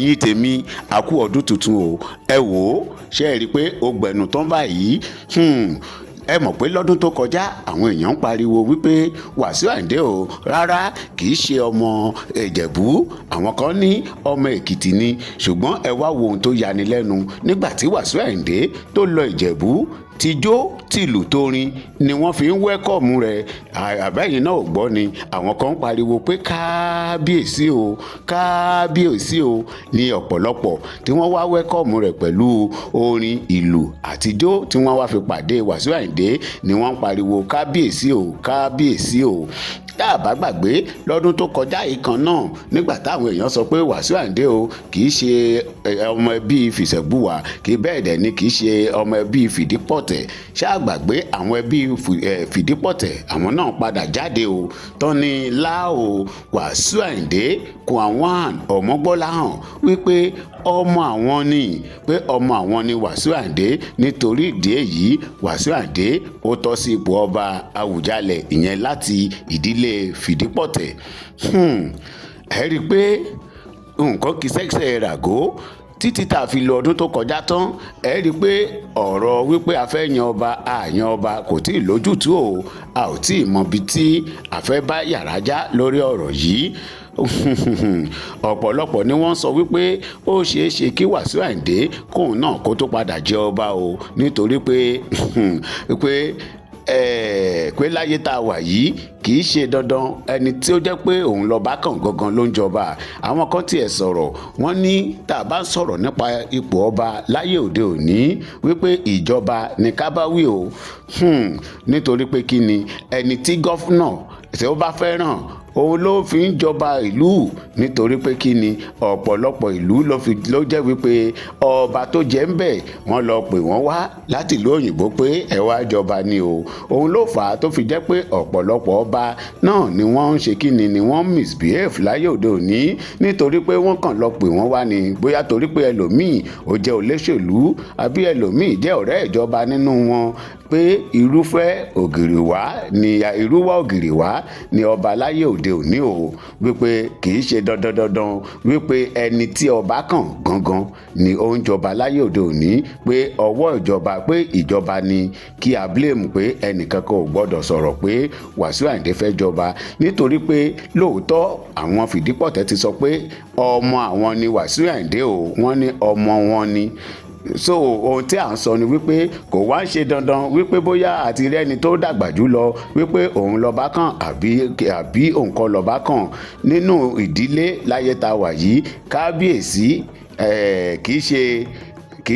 ẹ̀yin tèmi àkú ọdún tuntun o. Ẹ wò ó ṣe é rí i pé ó gbẹ̀nù tán báyìí. Ẹ mọ̀ pé lọ́dún tó kọjá àwọn èèyàn ń pariwo wípé Wasiu Ayinde o rárá kì í ṣe ọmọ Ìjẹ̀bú, àwọn kan ní ọmọ Èkìtì ni. Ṣùgbọ́n ẹ wá wo ohun tó yani lẹ́nu nígbà tí Wasiu Ayinde tó lọ Ìjẹ̀bú tijó tìlù torin ni wọ́n fi ń wẹ́kọ̀mù rẹ̀. Àbẹ́yìn náà ò gbọ́ ni àwọn kan ń pariwo pé kábíyèsí o kábíyèsí o ní ọ̀pọ̀lọpọ̀ tí wọ́n wá wẹ́kọ̀mù rẹ̀ pẹ̀lú orin ìlù àtijọ́ tí wọ́n wá fi pàdé Wasiu Ayinde ni wọ́n ń pariwo kábíyèsí o kábíyèsí o. Tá a bá gbàgbé lọ́dún tó kọjá yìí kan náà nígbà táwọn èèyàn sọ pé Wasiu Ayinde o kì í ṣe ọmọ ẹbí Fìṣẹ̀gbùwà kì í bẹ́ẹ̀ dẹ̀ ni kì í ṣe ọmọ ẹbí Fìdípọ̀tẹ̀. Ṣáà gbàgbé àwọn ẹbí Fìdípọ̀tẹ̀ àwọn náà padà jáde o tán ni láò Wasiu Ayinde kun àwọn Ọmọgbọ́láhàn wípé ọmọ àwọn ni pé ọmọ àwọn ni Wasiu Ayinde. Nítorí ìdí èyí Wasiu Ayinde ó tọ́ sí ipò ọba Àwùjalẹ̀ ìyẹn láti ìdílé Fìdípọ̀tẹ̀. Ẹ rí i pé nǹkan kì í ṣẹ̀ṣẹ̀ ràgó títí tá a fi lọ ọdún tó kọjá tán. Ẹ rí i pé ọ̀rọ̀ wípé a fẹ́ yan ọba àyan ọba kò tí ì lójútùú o. A ò tí ì mọbi tí a fẹ́ bá yàrá já lórí ọ̀rọ̀ yìí. Ọ̀pọ̀lọpọ̀ ni wọ́n sọ wípé ó ṣeé ṣe kí Wasiu Ayinde kóun náà kó tó padà jẹ ọba o nítorí pé láyé tá a wà yìí kì í ṣe dandan ẹni tí ó jẹ́ pé òun lọ́ba kàn gangan ló ń jọba. Àwọn kan tiẹ̀ sọ̀rọ̀ wọ́n ní tá a bá ń sọ̀rọ̀ nípa ipò ọba láyé òde òní wípé ìjọba ní ká bá wí o. Nítorí pé kí ni ẹni tí gọ́fúnà tí ó bá fẹ́ràn òun ló fi ń jọba ìlú. Nítorí pé kí ni ọ̀pọ̀lọpọ̀ ìlú ló jẹ́ wípé ọba tó jẹ́ ń bẹ̀ wọ́n lọ pè wọ́n wá láti ìlú òyìnbó pé ẹ wá jọba ni o. Òun ló fà á tó fi jẹ́ pé ọ̀pọ̀lọpọ̀ ọba náà ni wọ́n ń ṣe kí ni wọ́n misbehave láyé òde òní nítorí pé wọ́n kàn lọ pè wọ́n wá ni bóyá torí pé ẹlòmíì ó jẹ́ olóṣèlú àbí ẹlòmíì jẹ́ ọ̀rẹ́ ìjọba nínú wọn pé irúfẹ́ ògìrìwá ni irúwá ògìrìwá ni ọba láyé òde òní o. Wípé kì í ṣe dandan wípé ẹni tí ọba kàn gangan ni ó ń jọba láyé òde òní pé ọwọ́ ìjọba pé ìjọba ni kí a blame pé ẹnìkan kan ò gbọ́dọ̀ sọ̀rọ̀ pé Wasiu Ayinde fẹ́ jọba. Nítorí pé lóòótọ́ àwọn Fìdípọ̀tẹ̀ ti sọ pé ọmọ àwọn ni Wasiu Ayinde o wọ́n ní ọmọ wọn ni. So ohun tí à ń sọ ni wípé kò wá ń ṣe dandan wípé bóyá àti rí ẹni tó dàgbà jù lọ wípé òun lọ́ba kàn àbí òun kọ́ lọ́ba kàn nínú ìdílé láyé tá a wà yìí. Kábíyèsí kì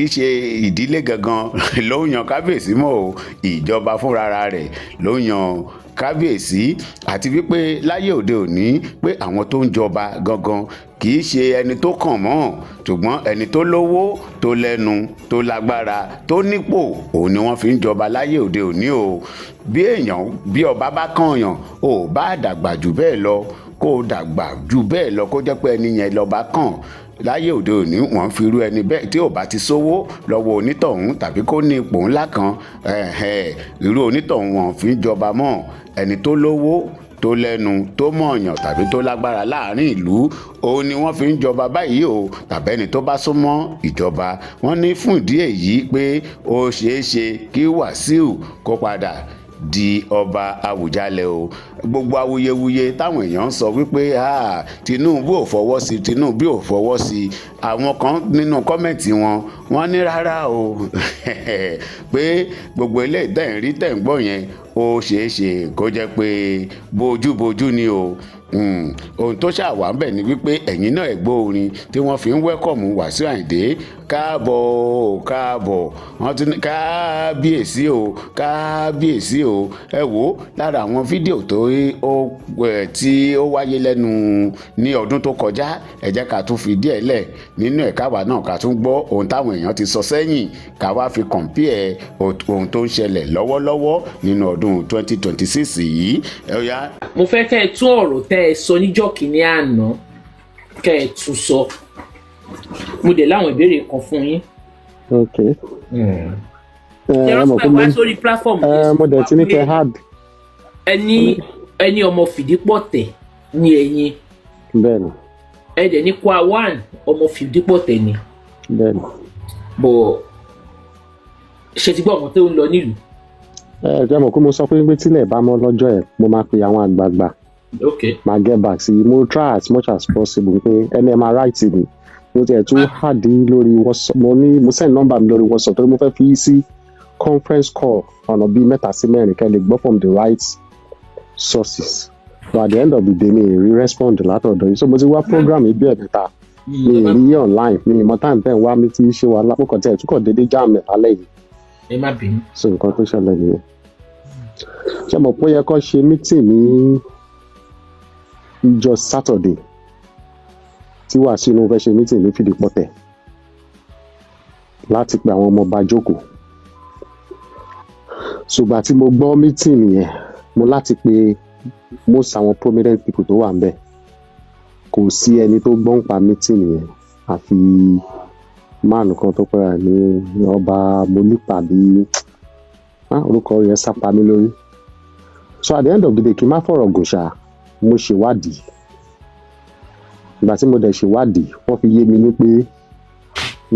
í ṣe ìdílé gangan ló ń yan kábíyèsí mọ́ o. Ìjọba fúnra rẹ̀ ló ń yan kábíyèsí. Àti wípé láyé òde òní pé àwọn tó ń jọba gangan kì í ṣe ẹni tó kàn mọ́ ṣùgbọ́n ẹni tó lówó tó lẹ́nu tó lágbára tó nípò òun ni wọ́n fi ń jọba láyé òde òní o. Bí ọba bá kànyàn ò bá dàgbà jù bẹ́ẹ̀ lọ kó dàgbà jù bẹ́ẹ̀ lọ kó jẹ́ pé ẹni yẹn lọ́ba kàn láyé òde òní wọ́n fi irú ẹni bẹ́ẹ̀ tí ò bá ti sówó lọ́wọ́ onítọ̀hún tàbí kó ní ipò ńlá kan irú onítọ̀hún wọ́n fi ń jọba mọ́. Ẹni tó lówó tó lẹ́nu tó mọ̀ọ̀yàn tàbí tó lágbára láàrin ìlú òun ni wọ́n fi ń jọba báyìí o. tàbí ẹni tó bá súnmọ́ ìjọba. Wọ́n ní fún ìdí èyí pé ó ṣeé ṣe kí Wasiu kó padà di ọba Àwùjalẹ̀ o. Gbogbo awuyewuye táwọn èèyàn ń sọ wípé Tinubu ò fọwọ́ sí Tinubu ò fọwọ́ sí. Àwọn kan nínú kọ́mẹ̀ntì wọn wọ́n ní rárá o pé gbogbo eléyìí tẹ̀ ń rí tẹ̀ ń gbọ́ yẹn ó ṣeé ṣe kó jẹ́ pé bójúbójú ni o. Ohun tó ṣàwà ń bẹ̀ ni wípé ẹ̀yin náà ẹ̀ gbọ́ orin tí wọ́n fi ń wẹ́kọ̀mù Wasiu Ayinde káàbọ̀ káàbọ̀ wọ́n tún ní kábíyèsí o kábíyèsí o. Ẹ wò lára àwọn fídíò tí ó wáyé lẹ́nu ní ọdún tó kọjá ẹ jẹ́ ká tún fi díẹ̀ lẹ̀ nínú ẹ̀ káwa náà ká tún gbọ́ ohun táwọn èèyàn ti sọ sẹ́yìn ká wá fi compare ohun tó ń ṣẹlẹ̀ lọ́wọ́lọ́wọ́ nínú ọdún 2026 yìí. Mo fẹ́ kẹ́ ẹ tún ọ̀rọ̀ tẹ́ ẹ sọ níjọ́ kìíní àná kẹ́ ẹ tún sọ. Mo dẹ̀ láwọn ìbéèrè kan fún yín. Ok. Ṣé wọ́n wá sórí platform? Mo dẹ̀ ti ní kẹ́ hard. Ẹni ọmọ Fìdípọ̀tẹ̀ ni ẹ̀yin. Bẹ́ẹ̀ni. ẹ dẹ̀ ní kó Awon ọmọ Fìdípọ̀tẹ̀ ni bẹ́ẹ̀ni. bọ̀ ṣe ti gbọ́ ọmọ tó ń lọ nílùú. Jẹ́ mọ̀ pé mo sọ fún yín pé tílẹ̀ bá mọ́ lọ́jọ́ ẹ̀ mo máa pe àwọn àgbààgbà máa get back sí i. Mo try as much as possible pé ẹni ẹ máa write mi mo tiẹ̀ tún hàdí lórí WhatsApp mo send number mi lórí WhatsApp torí mo fẹ́ fi sí conference call ọ̀nà bíi 3 sí 4 kẹ́ lè gbọ́ from the right sources. But at the end of the day mi ì rí respond látọ̀dọ̀ yìí so mo ti wá program yìí bí ẹ̀mẹ́ta mi ì rí online mi ì mọ time ten wá mi ti ṣe wà lápòkọ̀ tí ẹ̀ túkọ̀ dédé jam ẹ̀ lálẹ́ yìí. ẹ má bínú. So nǹkan tó ṣẹlẹ̀ nìyẹn. Ṣé mo pé yẹ kó ṣe meeting ní ìjọ Saturday tí Wasiu ló fẹ́ ṣe meeting ní Fìdípọ̀tẹ̀ láti pe àwọn ọmọ ọba jókòó. Ṣùgbọ́n tí mo gbọ́ meeting yẹn mo láti pe most àwọn prominent people tó wà ńbẹ̀ kò sí ẹni tó gbọ́n pa meeting yẹn àfi máàlù kan tó pẹ́ra ní ọba Molípàdé orúkọ yẹn sápá mi lórí. So at the end of the day kí n má fọ̀rọ̀ gùn ṣá mo ṣèwádìí ìgbà tí mo dẹ̀ ṣèwádìí wọ́n fi yé mi ní pé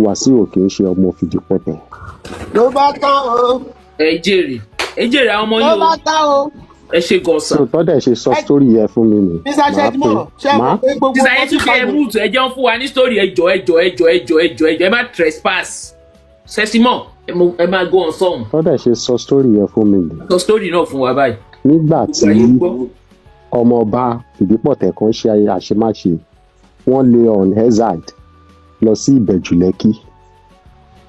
Wasiu kì í ṣe ọmọ Fìdípọ̀tẹ̀. ló bá tán o. ẹ jèrè àwọn ọmọ yìí ló bá tán o. ẹ ṣe gọ̀ọ̀sán. So tọ́dẹ̀ ṣe sọ story yẹn fún mi ni. Mr. Shedmo ṣé ẹ mọ̀ pé gbogbo sísá yẹn tún fi ẹ múùtù ẹ jẹun fún wa ní story ẹjọ ẹ má trespass sẹsímọ ẹ má go on sọhùn. Tọ́dẹ̀ ṣe sọ story yẹn fún mi ni. sọ story náà fún wa báyìí. Nígbà tí ọmọ ọba Fìdípọ̀tẹ̀ kan ṣe àṣemáṣe wọ́n lé on hazard lọ sí Ìbẹ̀jú Lẹ́kì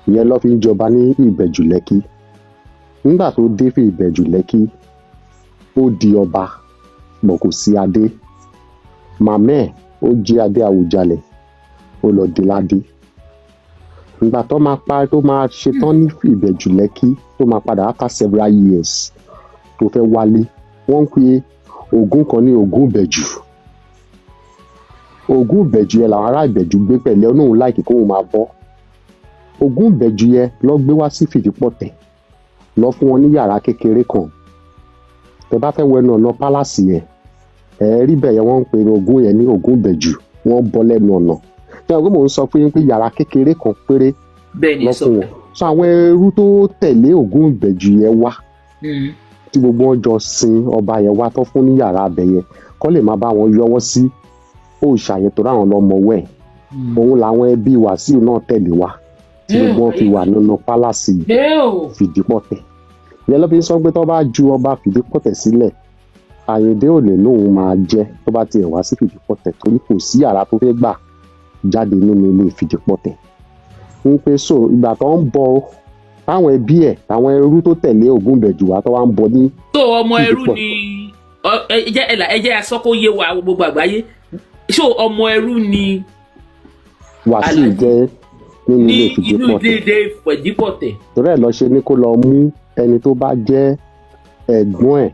ìyẹn ló fi ń jọba ní Ìbẹ̀jú Lẹ́kì. Nígbà tó dé fi Ìbẹ̀jú Lẹ́kì ó di ọba bọ̀ kò sí adé màmá ẹ̀ ó jí adé Àwùjalẹ̀ ó lọ dé ládé. Ìgbà tó máa ṣetán ní Ìbẹ̀jú Lẹ́kì tó máa padà after several years tó fẹ́ wálé wọ́n ń pe Ògún kan ní Ògún Ìbẹ̀jú. Ògún Ìbẹ̀jú yẹn làwọn ará Ìbẹ̀jú gbé pẹ̀lẹ́ ọ̀nà láìkí kó wọn máa bọ́. Ògún Ìbẹ̀jú yẹn lọ gbé wá sí Fìdípọ̀tẹ̀ lọ fún wọn ní yàrá kékeré kan. Tẹ́ bá fẹ́ wẹnu ọ̀nà pálásì yẹn rí bẹ́ẹ̀ yẹn wọ́n ń pe Ògún yẹn ní Ògún Ìbẹ̀jú wọ́n bọ́ lẹ́nu ọ̀nà. Ṣé àwọn mò ń sọ fún yín pé yàrá kékeré kan péré lọ fún wọn. So àwọn ẹrú tó tẹ̀lé Ògún Ìbẹ̀jú yẹn wá tí gbogbo wọn jọ sin ọba yẹn wá tó fún ní yàrá abẹ yẹn kó lè máa bá wọn yọwọ́ sí òòṣà yẹn tó ráwọn lọ́mọ wẹ̀. Òun làwọn ẹbí Wasiu náà tẹ̀lé wá tí gbogbo wọn fi wà nínú pálásì Fìdípọ̀tẹ̀. Ìyẹn ló fi ń sọ pé tó bá ju ọba Fìdípọ̀tẹ̀ sílẹ̀ Ayinde ò lè lóun máa jẹ́ tó bá tiẹ̀ wá sí Fìdípọ̀tẹ̀ torí kò sí yàrá tó fẹ́ gbà jáde nínú ilé Fìdípọ̀tẹ̀. ń pé so ìgbà tó ń bọ táwọn ẹbí ẹ̀ àwọn ẹrú tó tẹ̀lé Ògún Ìbẹ̀jú wá tó wá ń bọ ní. tó ọmọ ẹrú ni ẹ jẹ́ asọ́kó yé wa gbogbo àgbáyé ṣó ọmọ ẹrú ni Wasiu jẹ́ nínú ilé Fìdípọ̀tẹ̀. torí ẹ̀ lọ ṣe ní kó lọ mú ẹni tó bá jẹ́ ẹ̀gbọ́n ẹ̀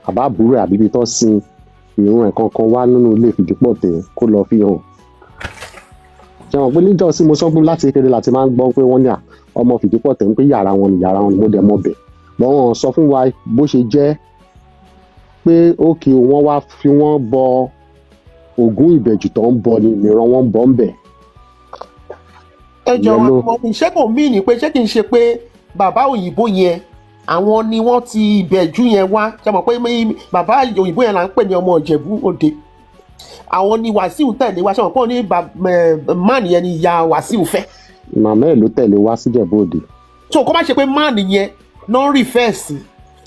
àbábúrò àbíbi tó sin ìrun ẹ̀ kankan wá nínú ilé Fìdípọ̀tẹ̀ kó lọ fi hàn. Ṣé pé níjọ́ sí mo sọ fún láti kékeré láti máa ń gbọ́ pé wọ́n ní ọmọ Fìdípọ̀tẹ̀ ń pé yàrá wọn ni mo dẹ̀ mọ̀ bẹ̀. Wọ́n sọ fún wa bó ṣe jẹ́ pé òkè wọ́n wá fi wọ́n bọ Ògún Ìbẹ̀jú tó ń bọ ni ìran wọn ń bọ ń bẹ̀. ẹ jọ̀wọ́ ọmọ ṣé kò mí ní pé ṣé kì í ṣe pé bàbá òyìnbó yẹn àwọn ni wọ́n ti Ìbẹ̀jú yẹn wá ṣe mọ̀ pé bàbá òyìnbó yẹn là ń pè ní ọmọ Ìjẹ̀bú Òde àwọn ni Wasiu tẹ̀lé wá ṣe mọ̀ pé wọ́n ní máàni yẹn ni ìyá Wasiu fẹ́. Màmá ẹ̀ ló tẹ̀lé wá sí Ìjẹ̀bú Òde. So kó má ṣe pé máàni yẹn náà rí fẹ́ sí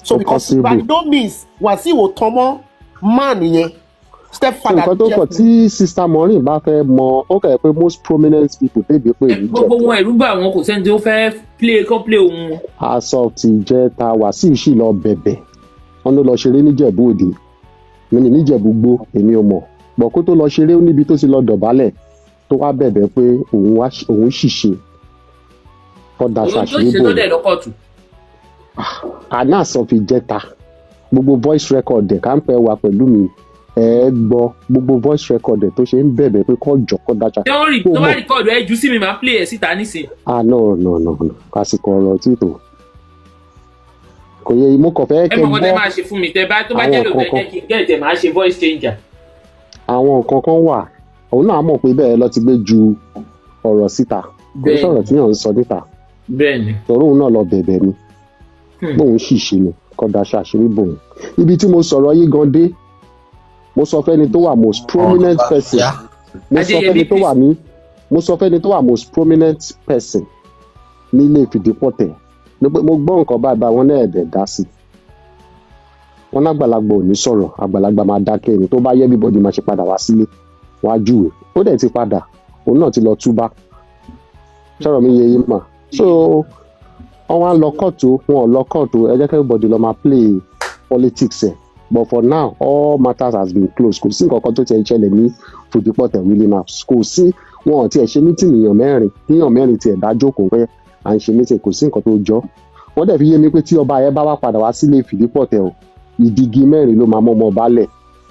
so because by no means Wasiu ò tán mọ́ máàni yẹn stepfather. nǹkan tó pọ̀ tí sista Maureen bá fẹ́ mọ ó kẹ́ pé most prominent people débi pé ìlú jẹ́. gbogbo wọn ẹ̀rú bà wọn kò sẹ́ni tí ó fẹ́ play ohun. aṣọ ti jẹ́ ta Wasiu sì lọ bẹ̀bẹ̀ wọn ló lọ ṣeré níjẹ̀bú Òde mi ní níjẹ̀bú gbó èmi ò mọ̀ bọ̀ kó tó lọ ṣeré níbi tó ti lọ dọ̀bálẹ̀ tó wá bẹ̀bẹ̀ pé òun ṣìṣe kọ́dà ṣàṣìlẹ̀ àná àsọ fi jẹ́ta gbogbo voice record ẹ̀ ká ń pẹ́ wà pẹ̀lú mi ẹ gbọ́ gbogbo voice record ẹ̀ tó ṣe ń bẹ̀bẹ̀ pé kọ́ jọ kọ́ dájà. tó bá rìkọ́dù ẹ jù sí mi máa play ẹ̀ síta nísìn. no kásìkò ọ̀rọ̀ títò kò yẹ imú kọ̀fẹ́ kẹ́ gbọ́. ẹ mọ̀ kọ́ tẹ máa ṣe fún mi tẹ bá tó bá jẹ́ lòtẹ́ jẹ́ kí n gẹ́ ìtẹ̀ máa ṣe voice changer. àwọn nǹkan kan wà òun náà mọ̀ pé bẹ́ẹ̀ lọ ti gbé ju ọ̀rọ̀ síta kò sọ̀rọ̀ tí yàn ń sọ níta bẹ́ẹ̀ni torí òun náà lọ bẹ̀bẹ̀ ni bóun sì ṣe ni kọ́dà ṣàṣírí bòun ibi tí mo sọ̀rọ̀ yìí gan dé mo sọ fẹ́ni tó wà most prominent person mo sọ fẹ́ni tó wà most prominent person nílé Ìfìdípọ̀tẹ̀ ní pé mo gbọ́ nǹkan báyìí wọn náà ẹ̀dẹ̀ dá sí wọn lágbàlagbà ò ní sọ̀rọ̀ àgbàlagbà máa dákẹ́ ni tó bá yẹ everybody máa ṣe padà wá sílé wá júwe ó dẹ̀ ti padà òun náà ti lọ túbá sọ̀rọ̀ mi yẹ yín mà so wọ́n wá lọ kóòtù wọn ò lọ kóòtù ẹ jẹ́ kí everybody lọ máa play politics ẹ̀ but for now all matters has been closed kò sí nǹkan kan tó ti ẹ̀ ṣẹlẹ̀ ní Ìfìdípọ̀tẹ̀ really now kò sí wọn ò tiẹ̀ ṣe meeting èèyàn mẹ́rin tiẹ̀ dájọ́ kò pé à ń ṣe meeting kò sí nǹkan tó jọ wọ́n dẹ̀ fi yé mi pé tí ọba yẹn bá wá padà wá sílé Ìfìdípọ̀tẹ̀ o ìdígi mẹ́rin ló máa mọ́ ọmọ ọba lẹ̀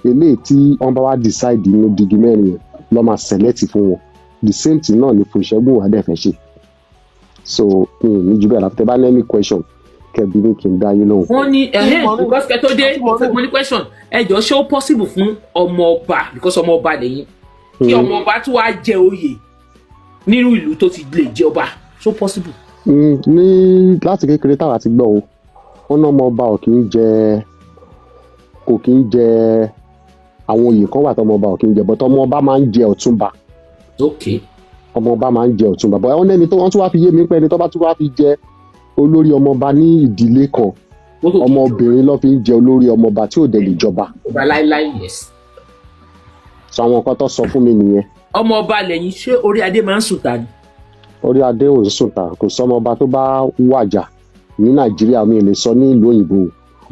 eléyìí tí wọ́n bá wá decide inú ìdígi mẹ́rin yẹn lọ́ máa select fún wọn the same thing náà ni Fòṣẹ́gun wà dẹ̀ fẹ́ ṣe so ní jù bẹ́ẹ̀ láti tẹ́ bá ní any question kẹ́bi ní kí n dá yín lóhùn. wọ́n ní because kẹ́ tó dé mo ní question ẹ jọ ṣé ó possible fún ọmọ ọba because ọmọ ọba lẹ́yìn kí ọmọ ọba tó wá jẹ oyè nínú ìlú tó ti lè jẹ ọba so possible. ní láti kékeré táwa ti gbọ́ wọn náà ọmọ ọba kò kí ń jẹ àwọn oyè kan wà tó ọmọ ọba ò kí ń jẹ bọ́tọ̀ ọmọ ọba máa ń jẹ ọ̀túnba. okay. ọmọ ọba máa ń jẹ ọ̀túnba bọ́ ẹ̀wọ̀n ẹni tó wọ́n tún wá fi yé mi pé ẹni tó bá tún wá fi jẹ olórí ọmọ ọba ní ìdílé kan ọmọbìnrin ló fi ń jẹ olórí ọmọ ọba tí ò dẹ̀ lè jọba. ọba láíláí yes. sọ àwọn nǹkan tó sọ fún mi nìyẹn. ọmọ ọba lẹ́yìn ṣé orí adé máa ń sùn ta ni. orí adé ò ń sùn ta kò sọ ọmọ ọba tó bá wàjà ní Nàìjíríà mi lè sọ ní ìlú òyìnbó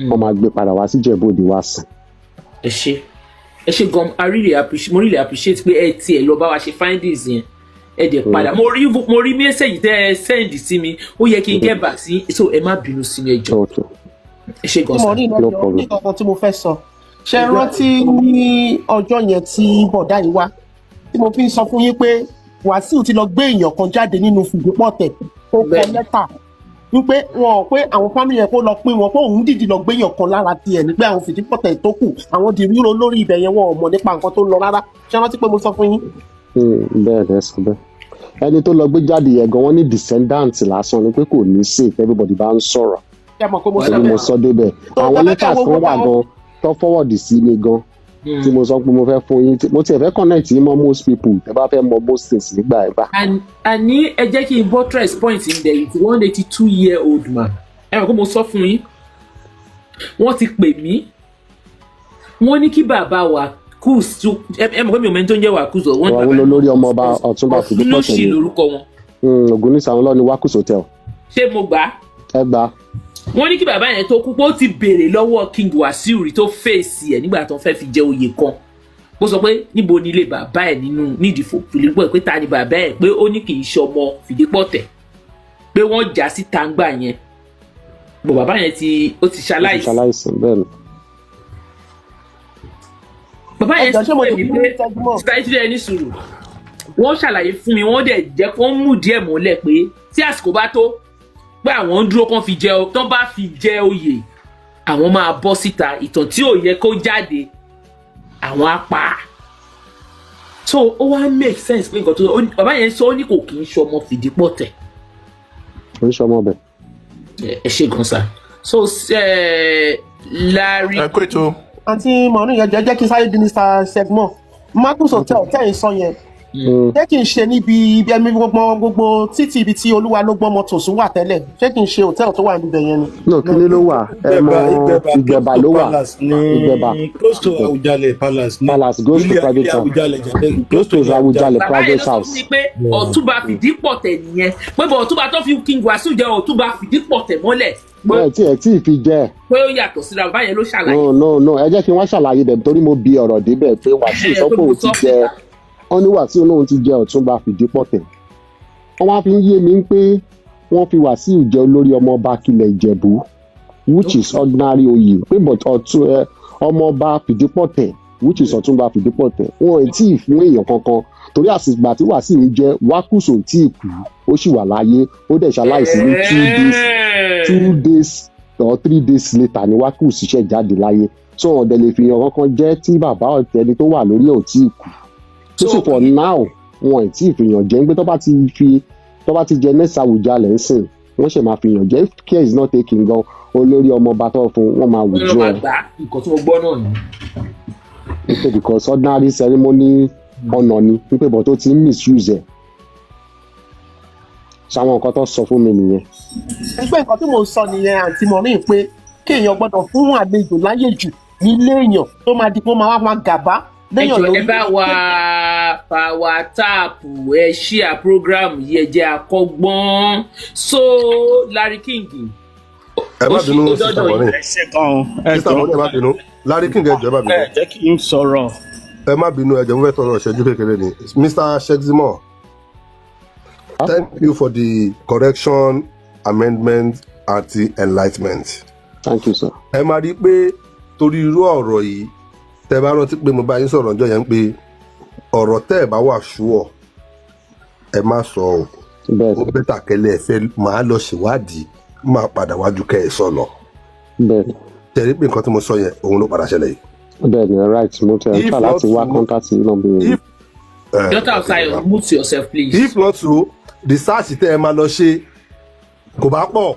wọn máa gbé padà wá sí Ìjẹ̀bú Òde wá sìn. ẹ ṣe gan mo really appreciate pé ẹ tiẹ̀ lọ bá wa ṣe findings yẹn ẹ dẹ̀ padà mo rí mẹ́sẹ̀gì tẹ́ ẹ send sí mi ó yẹ kí n get back sí so ẹ má bínú sí mi ẹ jọ̀ọ́ ẹ ṣe gan sa. mo rí ìnáwó ní kankan tí mo fẹ́ sọ ṣe rántí ní ọjọ́ yẹn tí bọ̀dá yìí wá tí mo fi ń sọ fún yín pé Wasiu ti lọ gbé èèyàn kan jáde nínú Ìfìdípọ̀tẹ̀ ó kọ lẹ́tà wípé wọn pé àwọn fámìlì yẹn kó lọ pín wọn pé òun dìdí lọ gbé èèyàn kan lára tiẹ̀ ní pé àwọn Ìfìdípọ̀tẹ̀ tó kù àwọn di ríro lórí ibẹ̀ yẹn wọn ò mọ̀ nípa nǹkan tó ń lọ rárá ṣé rántí pé mo sọ fún yín. bẹ́ẹ̀ lẹ sọ bẹ́ẹ̀ ẹni tó lọ gbé jáde yẹn gan wọn ní descendant lásán ni pé kò ní safe everybody bá ń sọ̀rọ̀ ẹni mo sọ débẹ̀ àwọn letters kan wà gan tó forward sí mi gan tí mo sọ pé mo fẹ́ fún yín mo tiẹ̀ fẹ́ connect yín mọ́ most people tẹ́ bá fẹ́ mọ most things nígbà ẹ̀gbà. àní ẹ jẹ́ kí n buttress point in there it's 182-year-old man ẹ mọ̀ pé mo sọ fún yín wọ́n ti pè mí wọ́n ní kí bàbá wa kùs ẹ mọ̀ pé mi ò mẹ́ni tó ń jẹ́ wàkùs ọ̀ wọ́n ní lórí ọmọ ọba Ọ̀túnba Ìfìdípọ̀tẹ̀ ní lórúkọ wọn. Ògúnnísì àwọn lọ́ni wákùs hotel. ṣé mo gbà. ẹ gbà. wọ́n ní kí bàbá yẹn tó kú pé ó ti béèrè lọ́wọ́ King Wasiu rí tó fèsì ẹ̀ nígbà tó fẹ́ fi jẹ oyè kan ó sọ pé níbo ni ilé bàbá ẹ̀ nínú nídìí Ìfìdípọ̀tẹ̀ pé ta ni bàbá ẹ̀ pé ó ní kì í ṣe ọmọ Ìfìdípọ̀tẹ̀ pé wọ́n jà sí tàǹgbà yẹn bọ̀ bàbá yẹn ó ti ṣaláìsí. bẹ́ẹ̀ ni. bàbá yẹn sọ pé mi pé sítáìtì ẹni sùúrù wọ́n ṣàlàyé fún mi wọ́n dẹ̀ jẹ́ kó mú díẹ̀ mọ́lẹ̀ pé tí àsìkò bá tó pé àwọn ń dúró kán fi jẹ tán bá fi jẹ oyè àwọn máa bọ́ síta ìtàn tí ò yẹ kó jáde àwọn á pa á so ó wá make sense pé nǹkan tó bàbá yẹn sọ ó ní kò kì í ṣọmọ Ìfìdípọ̀tẹ̀. kò ń ṣọmọ bẹ́ẹ̀. ẹ ṣe gan sa so láàrin. ẹ kó ètò. àǹtí mọ̀ọ́nù yẹn jẹ́ kí n sáré di Mr. Segmon Marcus Hotel tẹ́ ẹ̀ sọ yẹn jẹ́ kí n ṣe níbi ẹ̀mí gbogbo títí ibi tí olúwa ló gbọ́mọ tòsún wà tẹ́lẹ̀ jẹ́ kí n ṣe hòtẹ́ẹ̀lì tó wà níbẹ̀ yẹn ni. no kíní ló wà ẹ mọ Ìgbẹ̀bà ló wà Ìgbẹ̀bà close to Awujale Palace goes to private house close to Awujale private house. bàbá yẹn sọ pé Ọ̀túnba Ìfìdípọ̀tẹ̀ nìyẹn pé bọ̀ Ọ̀túnba tó fi King Wasiu jẹ́ Ọ̀túnba Ìfìdípọ̀tẹ̀ mọ́lẹ̀. ẹ tí ì fi jẹ. pé ó yàtọ̀ síra bàbá yẹn ló ṣàlàyé. no ẹ jẹ́ kí wọ́n ṣàlàyé bẹ̀ torí mo bi ọ̀rọ̀ débẹ̀ pé Wasiu sọ pé òun ti jẹ wọ́n ní Wasiu náà ti jẹ Ọ̀túnba Ìfìdípọ̀tẹ̀ wọ́n wá fi ń yé mi pé wọ́n fi Wasiu jẹ olórí ọmọọba kílẹ̀ Ìjẹ̀bú which is ordinary oyè pé but ọmọọba Ìfìdípọ̀tẹ̀ which is Ọ̀túnba Ìfìdípọ̀tẹ̀ wọn ò tí ì fún èèyàn kankan torí àsìgbà tí Wasiu jẹ wákùsò tí ì kú ó sì wà láyé ó dẹ̀ ṣaláìsí ní 2 days or 3 days later ni wákùsò ṣiṣẹ́ jáde láyé so wọn dẹ̀ lè fi hàn kankan jẹ́ tí bàbá ọ̀tẹ́ni tó wà lórí ẹ̀ ò tí ì kú tó sì for now wọn ì tí ì fìyàn jẹ pé tó bá ti jẹ next Awùjalẹ̀ ń sìn wọ́n ṣe máa fìyàn jẹ if care is not taken gan olórí ọmọọba tó fún wọn máa wùjọ ẹ. nǹkan tí mo gbọ́ náà ni. nípa because ordinary ceremony ọ̀nà ni nípa ìbọn tó ti ń misuse ẹ̀ ṣàwọn nǹkan tó sọ fún mi nìyẹn. ẹgbẹ́ nǹkan tí mò ń sọ nìyẹn àǹtí Maureen pé kéèyàn gbọ́dọ̀ fún àlejò láyè jù nílé èèyàn tó máa di pé ó máa wá máa gàbá léèyàn lórí. ẹ bá wa táàpù ẹ ṣíà program yìí ẹ jẹ́ àkọ́gbọ́n so Larry King. ẹ má bínú sísá Maureen sísá Maureen ẹ má bínú Larry King ẹ jọ̀ọ́ ẹ má bínú. ẹ jẹ́ kí n sọ̀rọ̀. ẹ má bínú ẹ jọ̀ọ́ mo fẹ́ tọrọ ìṣẹ́jú kékeré ni Mr. Sheximo. Thank you for the correction, amendment, and the enlightenment. Thank you, sir. Ẹ máa rí i pé torí irú ọ̀rọ̀ yìí tẹ́ bá rántí pé mo bá yín sọ̀rọ̀ ọjọ́ yẹn pé ọ̀rọ̀ tẹ́ ẹ̀ bá wà ṣúọ̀ ẹ má sọ ọ́ ó bẹ́tà kẹ́lẹ́ ẹ fẹ́ máa lọ ṣèwádìí máa padà wájú kẹ́ ẹ sọ lọ. Tẹ̀rí pé nǹkan tí mo sọ yẹn òun ló padà ṣẹlẹ̀ yìí. Bẹ́ẹ̀ni, right mo tẹ̀ ẹ́ láti wá contact yìí náà bí. Daughter of Zion, mute yourself please. If not so, the search tẹ́ ẹ máa lọ ṣe kò bá pọ̀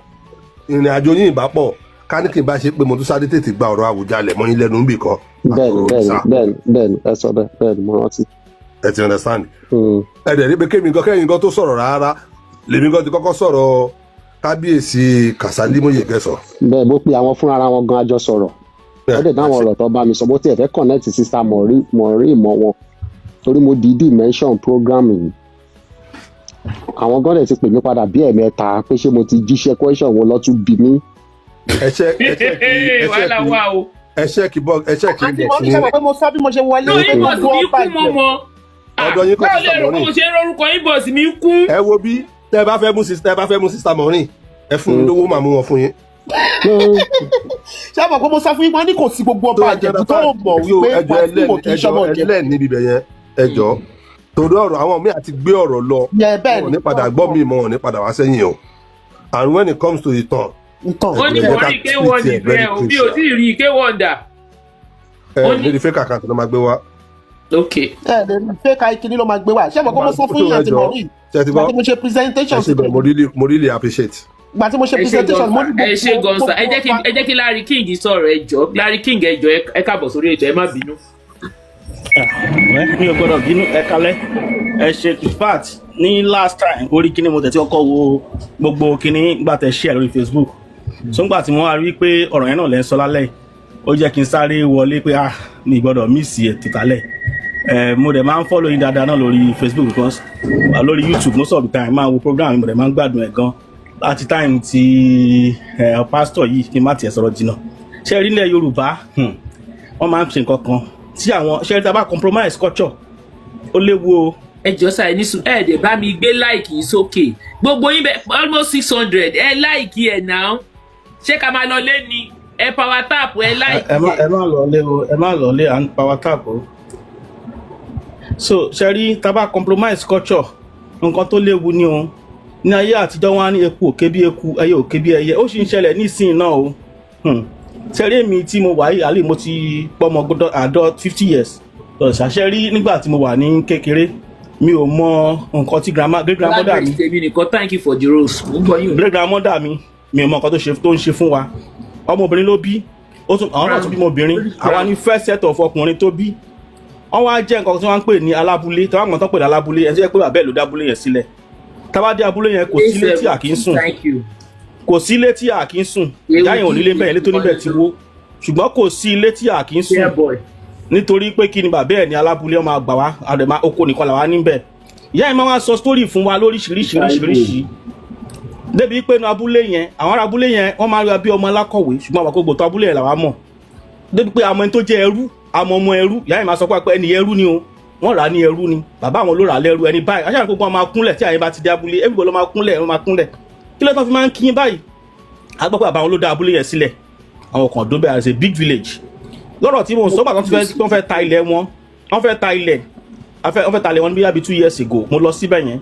ìrìn àjò yín ìbá pọ̀ ká ní kí n bá ṣe pé mo tún sáré tètè gba ọ̀rọ̀ Awùjalẹ̀ mọ́ yín lẹ́nu níbì kan. Bẹ́ẹ̀ni ẹ sọ bẹ́ẹ̀ni mo rántí. Ẹ ti understand. Ẹ dẹ̀ rí pé kẹ́yìn gan tó sọ̀rọ̀ rárá lèmi gan ti kọ́kọ́ sọ̀rọ̀ kábíyèsí Kàsálí Mọ́yègẹ́sọ. Bẹ́ẹ̀ bó pe àwọn fúnra ara wọn gan àjọ sọ̀rọ̀ wọ́n dẹ̀ dáwọn ọ̀rọ̀ tó bá mi sọ bó tiẹ̀ fẹ́ connect sister Maureen mọ́ wọn torí mo dìídì mention program yìí àwọn gọ́dẹ̀ ti pè mí padà bí ẹ̀mẹ́ta pé ṣé mo ti jíṣẹ́ question wọn lọ́tún bí mi. ẹ ṣe kí bọ́ ẹ ṣe kí àti mo ní sábà pé mo sọ bí mo ṣe wọlé inbox mi kún mọ́ ọ̀dọ̀ yín kọ́ sísá Maureen. báwo lè rò mo ṣe ń rorúkọ inbox mi kún. ẹ wo bí tẹ́ bá fẹ́ mú sísá Maureen ẹ fún mi lówó màá mú wọn fún yín. ṣé àmọ̀ pé mo sọ fún yín wọn ní kò sí gbogbo ọba Ìjẹ̀bú tó mọ̀ wípé Wasiu kì í ṣọmọ Ìjẹ̀bú. ẹlẹ́ níbi ibẹ̀ yẹn ẹjọ́ torí ọ̀rọ̀ àwọn míì àti gbé ọ̀rọ̀ lọ wọn ní padà gbọ́ mi mọ́ wọn ní padà wá sẹ́yìn o and when it comes to ìtàn. wọ́n ní wọ́n rí K1 ìgbẹ́ o bí o sì rí K1 dà. ní the fake account ló máa gbé wá. ok. ẹ lè rí fake àìkíní ló máa gbé wá ṣé àmọ̀ pé mo sọ fún yín àti Maureen gbà tí mo ṣe presentation sí i. mo really appreciate. gbà tí mo ṣe presentation mo ní gbogbo. ẹ ṣe gan sa ẹ jẹ́ kí Larry King sọ̀rọ̀ ẹ jọ̀ọ́ Larry King ẹ jọ̀ọ́ ẹ káàbọ̀ sórí ètò ẹ má bínú. mi ò gbọ́dọ̀ bínú ẹ kalẹ̀ ẹ ṣe fact ní last time orí kíní mo tẹ̀tí ọkọ̀ wo gbogbo kíní gbà tẹ̀ share lórí Facebook so ńgbà tí wọ́n wá rí pé ọ̀rọ̀ yẹn náà lẹ́ ń sọ lálẹ́ ó jẹ́ kí n sáré wọlé pé mi gbọ́dọ̀ miss ẹ̀ tìtálẹ̀ mo dẹ̀ máa ń follow yín dáadáa náà lórí Facebook because lórí YouTube most of the time máa wo program mi mo dẹ̀ máa ń gbádùn ẹ̀ gan láti time ti pastor yìí kí n má tiẹ̀ sọ̀rọ̀ jìnnà ṣé rí ilẹ̀ Yorùbá wọ́n máa ń ṣe nǹkan kan tí àwọn ṣe tá a bá compromise culture ó léwu o. ẹ jọ sáà ní sùn ẹ dẹ̀ bá mi gbé láìkì yìí sókè gbogbo yín bẹ almost 600 ẹ láìkì ẹ náà ṣé ká máa lọ lé ni ẹ power tap ẹ láìkì ẹ. ẹ má lọ lé o ẹ má lọ lé à ń power tap o. so ṣe rí tá a bá compromise culture nǹkan tó léwu ni o ní ayé àtijọ́ wọn á ní eku òkè bí eku ẹyẹ òkè bí ẹyẹ ó sì ń ṣẹlẹ̀ nísìnyí náà o. Ṣẹ́rí èmi tí mo wà yìí àlè mo ti pọ́mọ àádọ́ 50 years ṣàṣẹ rí nígbà tí mo wà ní kékeré mi ò mọ nǹkan tí great grandmother mi thank you for the rose great grandmother mi ò mọ nǹkan tó ń ṣe fún wa ọmọbìnrin ló bí àwọn náà tún bímọ obìnrin àwa ní first set of ọkùnrin tó bí wọ́n wá jẹ́ nǹkan tí wọ́n ń pè ní alábúlé tí wọ́n mọ̀ tán pè ní alábúlé ẹ̀ tí wọ́n pè bàbá ẹ̀ ló dábúlé yẹn sílẹ̀ tábàdé abúlé yẹn kò sílé tí à kì í sùn kò sí ilé tí a kì í sùn dáyìn onílé bẹ́ẹ̀ ilé tó níbẹ̀ ti wó ṣùgbọ́n kò sí ilé tí a kì í sùn nítorí pé kí ni bàbá ẹ̀ ní alábúlé ọmọ àgbà wa àdèmá oko nìkan làwa níbẹ̀ ìyá ẹ̀ máa wá sọ sítórì fún wa lóríṣiríṣi débi pé nu abúlé yẹn àwọn ará abúlé yẹn wọ́n máa rí bí ọmọ alákọ̀wé ṣùgbọ́n àwọn àkókò tó abúlé yẹn làwa mọ̀ débi pé àmọ́ ẹni tó jẹ́ ẹrú àmọ́ ọmọ ẹrú ìyá ẹ̀ máa sọ pé ẹni ẹrú ni o wọ́n rà á ní ẹrú ni bàbá àwọn ló rà á lẹ́rú ẹni báyìí aṣáájú gbogbo wọn máa kúnlẹ̀ tí àyè bá ti dé abúlé everybody ló máa kúnlẹ̀ kí ló tán fi máa ń kíyìn báyìí agbọ́pọ̀ àbáwọn ló dá abúlé yẹn sílẹ̀ àwọn kan dó bẹ́ẹ̀ as a big village lọ́rọ̀ tí mo sọ pàtó wọ́n fẹ́ ta ilẹ̀ wọn wọ́n fẹ́ ta ilẹ̀ wọn bí yàbí 2 years ago mo lọ síbẹ̀ yẹn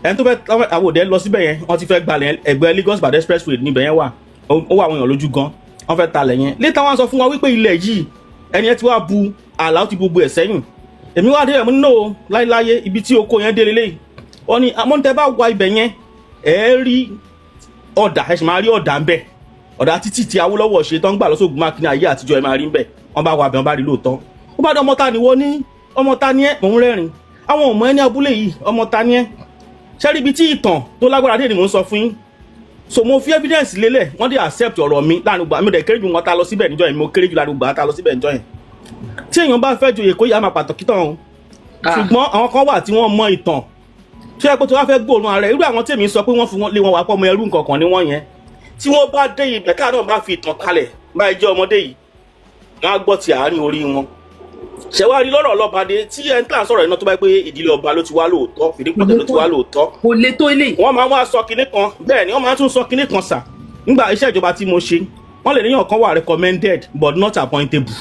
ẹni tó fẹ́ àwòdẹ lọ síbẹ̀ yẹn wọ́n ti fẹ́ gbalẹ̀ ẹgbẹ́ Lagos Ìbàdàn expressway níbẹ̀ yẹn wà ó wà àwọn èèyàn lójú gan wọ́n fẹ́ ta ilẹ̀ yẹn létà wọn sọ fún wa wípé ilẹ̀ yìí ẹni ẹ ti wá bu àlà ó ti gbogbo ẹ̀ sẹ́yìn èmi wá dé ẹ̀mú nínú láyéláyé ibi tí oko yẹn dé lélẹ́yìí ó ní amóńtẹ́ bá wa ibẹ̀ yẹn rí ọ̀dà ẹ sì máa rí ọ̀dà ń bẹ̀ ọ̀dà títí tí Awólọ́wọ̀ ṣe tó ń gbà lọ́sọ̀gùn mákìní ayé àtijọ́ ẹ máa rí ń bẹ̀ wọ́n bá wà bẹ̀ wọ́n bá rí lóòótọ́ ó bá dé ọmọ ta ni wọ́n ní ọmọ ta ni ẹ́ mò ń rẹ́rìn àwọn ọmọ ẹni abúlé yìí ọmọ ta ni ẹ́ ṣẹ́rí ibi tí ìtàn tó lágbára dé ni mò ń sọ fún yín so mo fi evidence lélẹ̀ wọ́n dé accept ọ̀rọ̀ mi láàrin gbà mí dẹ̀ kéré jù wọn ta lọ síbẹ̀ níjọ́ yẹn mo kéré jù láàrin gbà ta lọ síbẹ̀ níjọ́ yẹn tí èèyàn bá fẹ́ joyè kó yà máa pàtàkì tán o ṣùgbọ́n àwọn kan wà tí wọ́n mọ ìtàn tí ẹ pé tó wá fẹ́ gbóòórùn ara irú àwọn tèmi sọ pé wọ́n fi lé wọn wá pọ́ ọmọ ẹrú nǹkan kan ní wọ́n yẹn tí wọ́n bá dé ibẹ̀ káà náà bá fi ìtàn kalẹ̀ báyìí jẹ́ ọmọdé yìí wọ́n á gbọ́ ti àárín orí wọn ṣẹ̀wárí lọ́rọ̀ ọlọ́bàdé tí ẹni tí à ń sọ̀rọ̀ iná tó bá pé ìdílé ọba ló ti wá lóòótọ́ fìdípọ̀tẹ̀ ló ti wá lóòótọ́ kò lè tó ilé. wọ́n máa wá sọ kinní kan bẹ́ẹ̀ ni wọ́n máa tún sọ kinní kan sà nígbà iṣẹ́ ìjọba tí mo ṣe wọ́n lè níyàn kan wà recommended but not appointable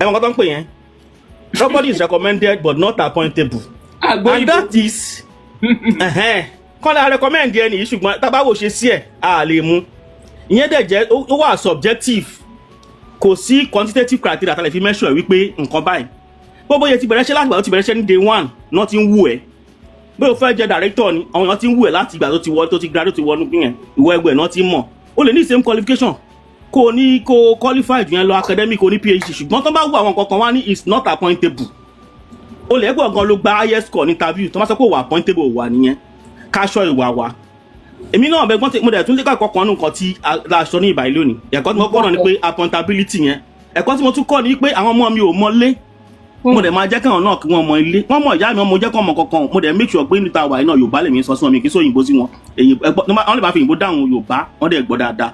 ẹ̀wọ̀n kan tó ń pè yẹn somebody is recommended but not appointable and that is kọ́lá recommend ẹni yìí ṣùgbọ́n tábàwò ṣe sí ẹ̀ a lè mú ìyẹn dẹ̀ jẹ́ ó wà subjective kò sí quantitative criteria tá lè fi measure wípé nǹkan báyìí bó yẹ ti bẹ̀rẹ̀ ṣe láti ìgbà tó ti bẹ̀rẹ̀ ṣe ní day one náà ti ń wù ẹ́ bí o fẹ́ jẹ́ director ni àwọn èèyàn ti ń wù ẹ́ láti ìgbà tó ti wọ tó ti graduate ti wọnú yẹn ìwọ ẹgbẹ́ náà ti mọ̀ o lè ní same qualification kò ní kò qualified yẹn lọ academic kò ní PhD ṣùgbọ́n tó bá wù àwọn kankan wá ní is not appointable o lè gbọ́ gan ló gba highest score ní interview tó máa sọ pé wà appointable wà nìyẹn káṣọ ìwà wa èmi náà bẹ gbọ́n mo dẹ̀ tún lé kàkọ́ kan nù kan tí aṣọ ní ìbàyí lónìí ẹ̀kọ́ tí mo kọ́ náà ni pé appointability yẹn ẹ̀kọ́ tí mo tún kọ́ ni pé àwọn ọmọ mi ò mọlé mo dẹ̀ máa jẹ́ káwọn náà kí wọ́n mọ ilé wọ́n mọ̀ ìyá mi mo jẹ́ kọ́ ọmọ kankan mo dẹ̀ make sure pé níta wàyí náà Yorùbá lèmi sọ sí wọn mi kì í sọ òyìnbó sí wọn èyí wọ́n lè bá fi òyìnbó dáhùn Yorùbá wọ́n dẹ̀ gbọ́ dáadáa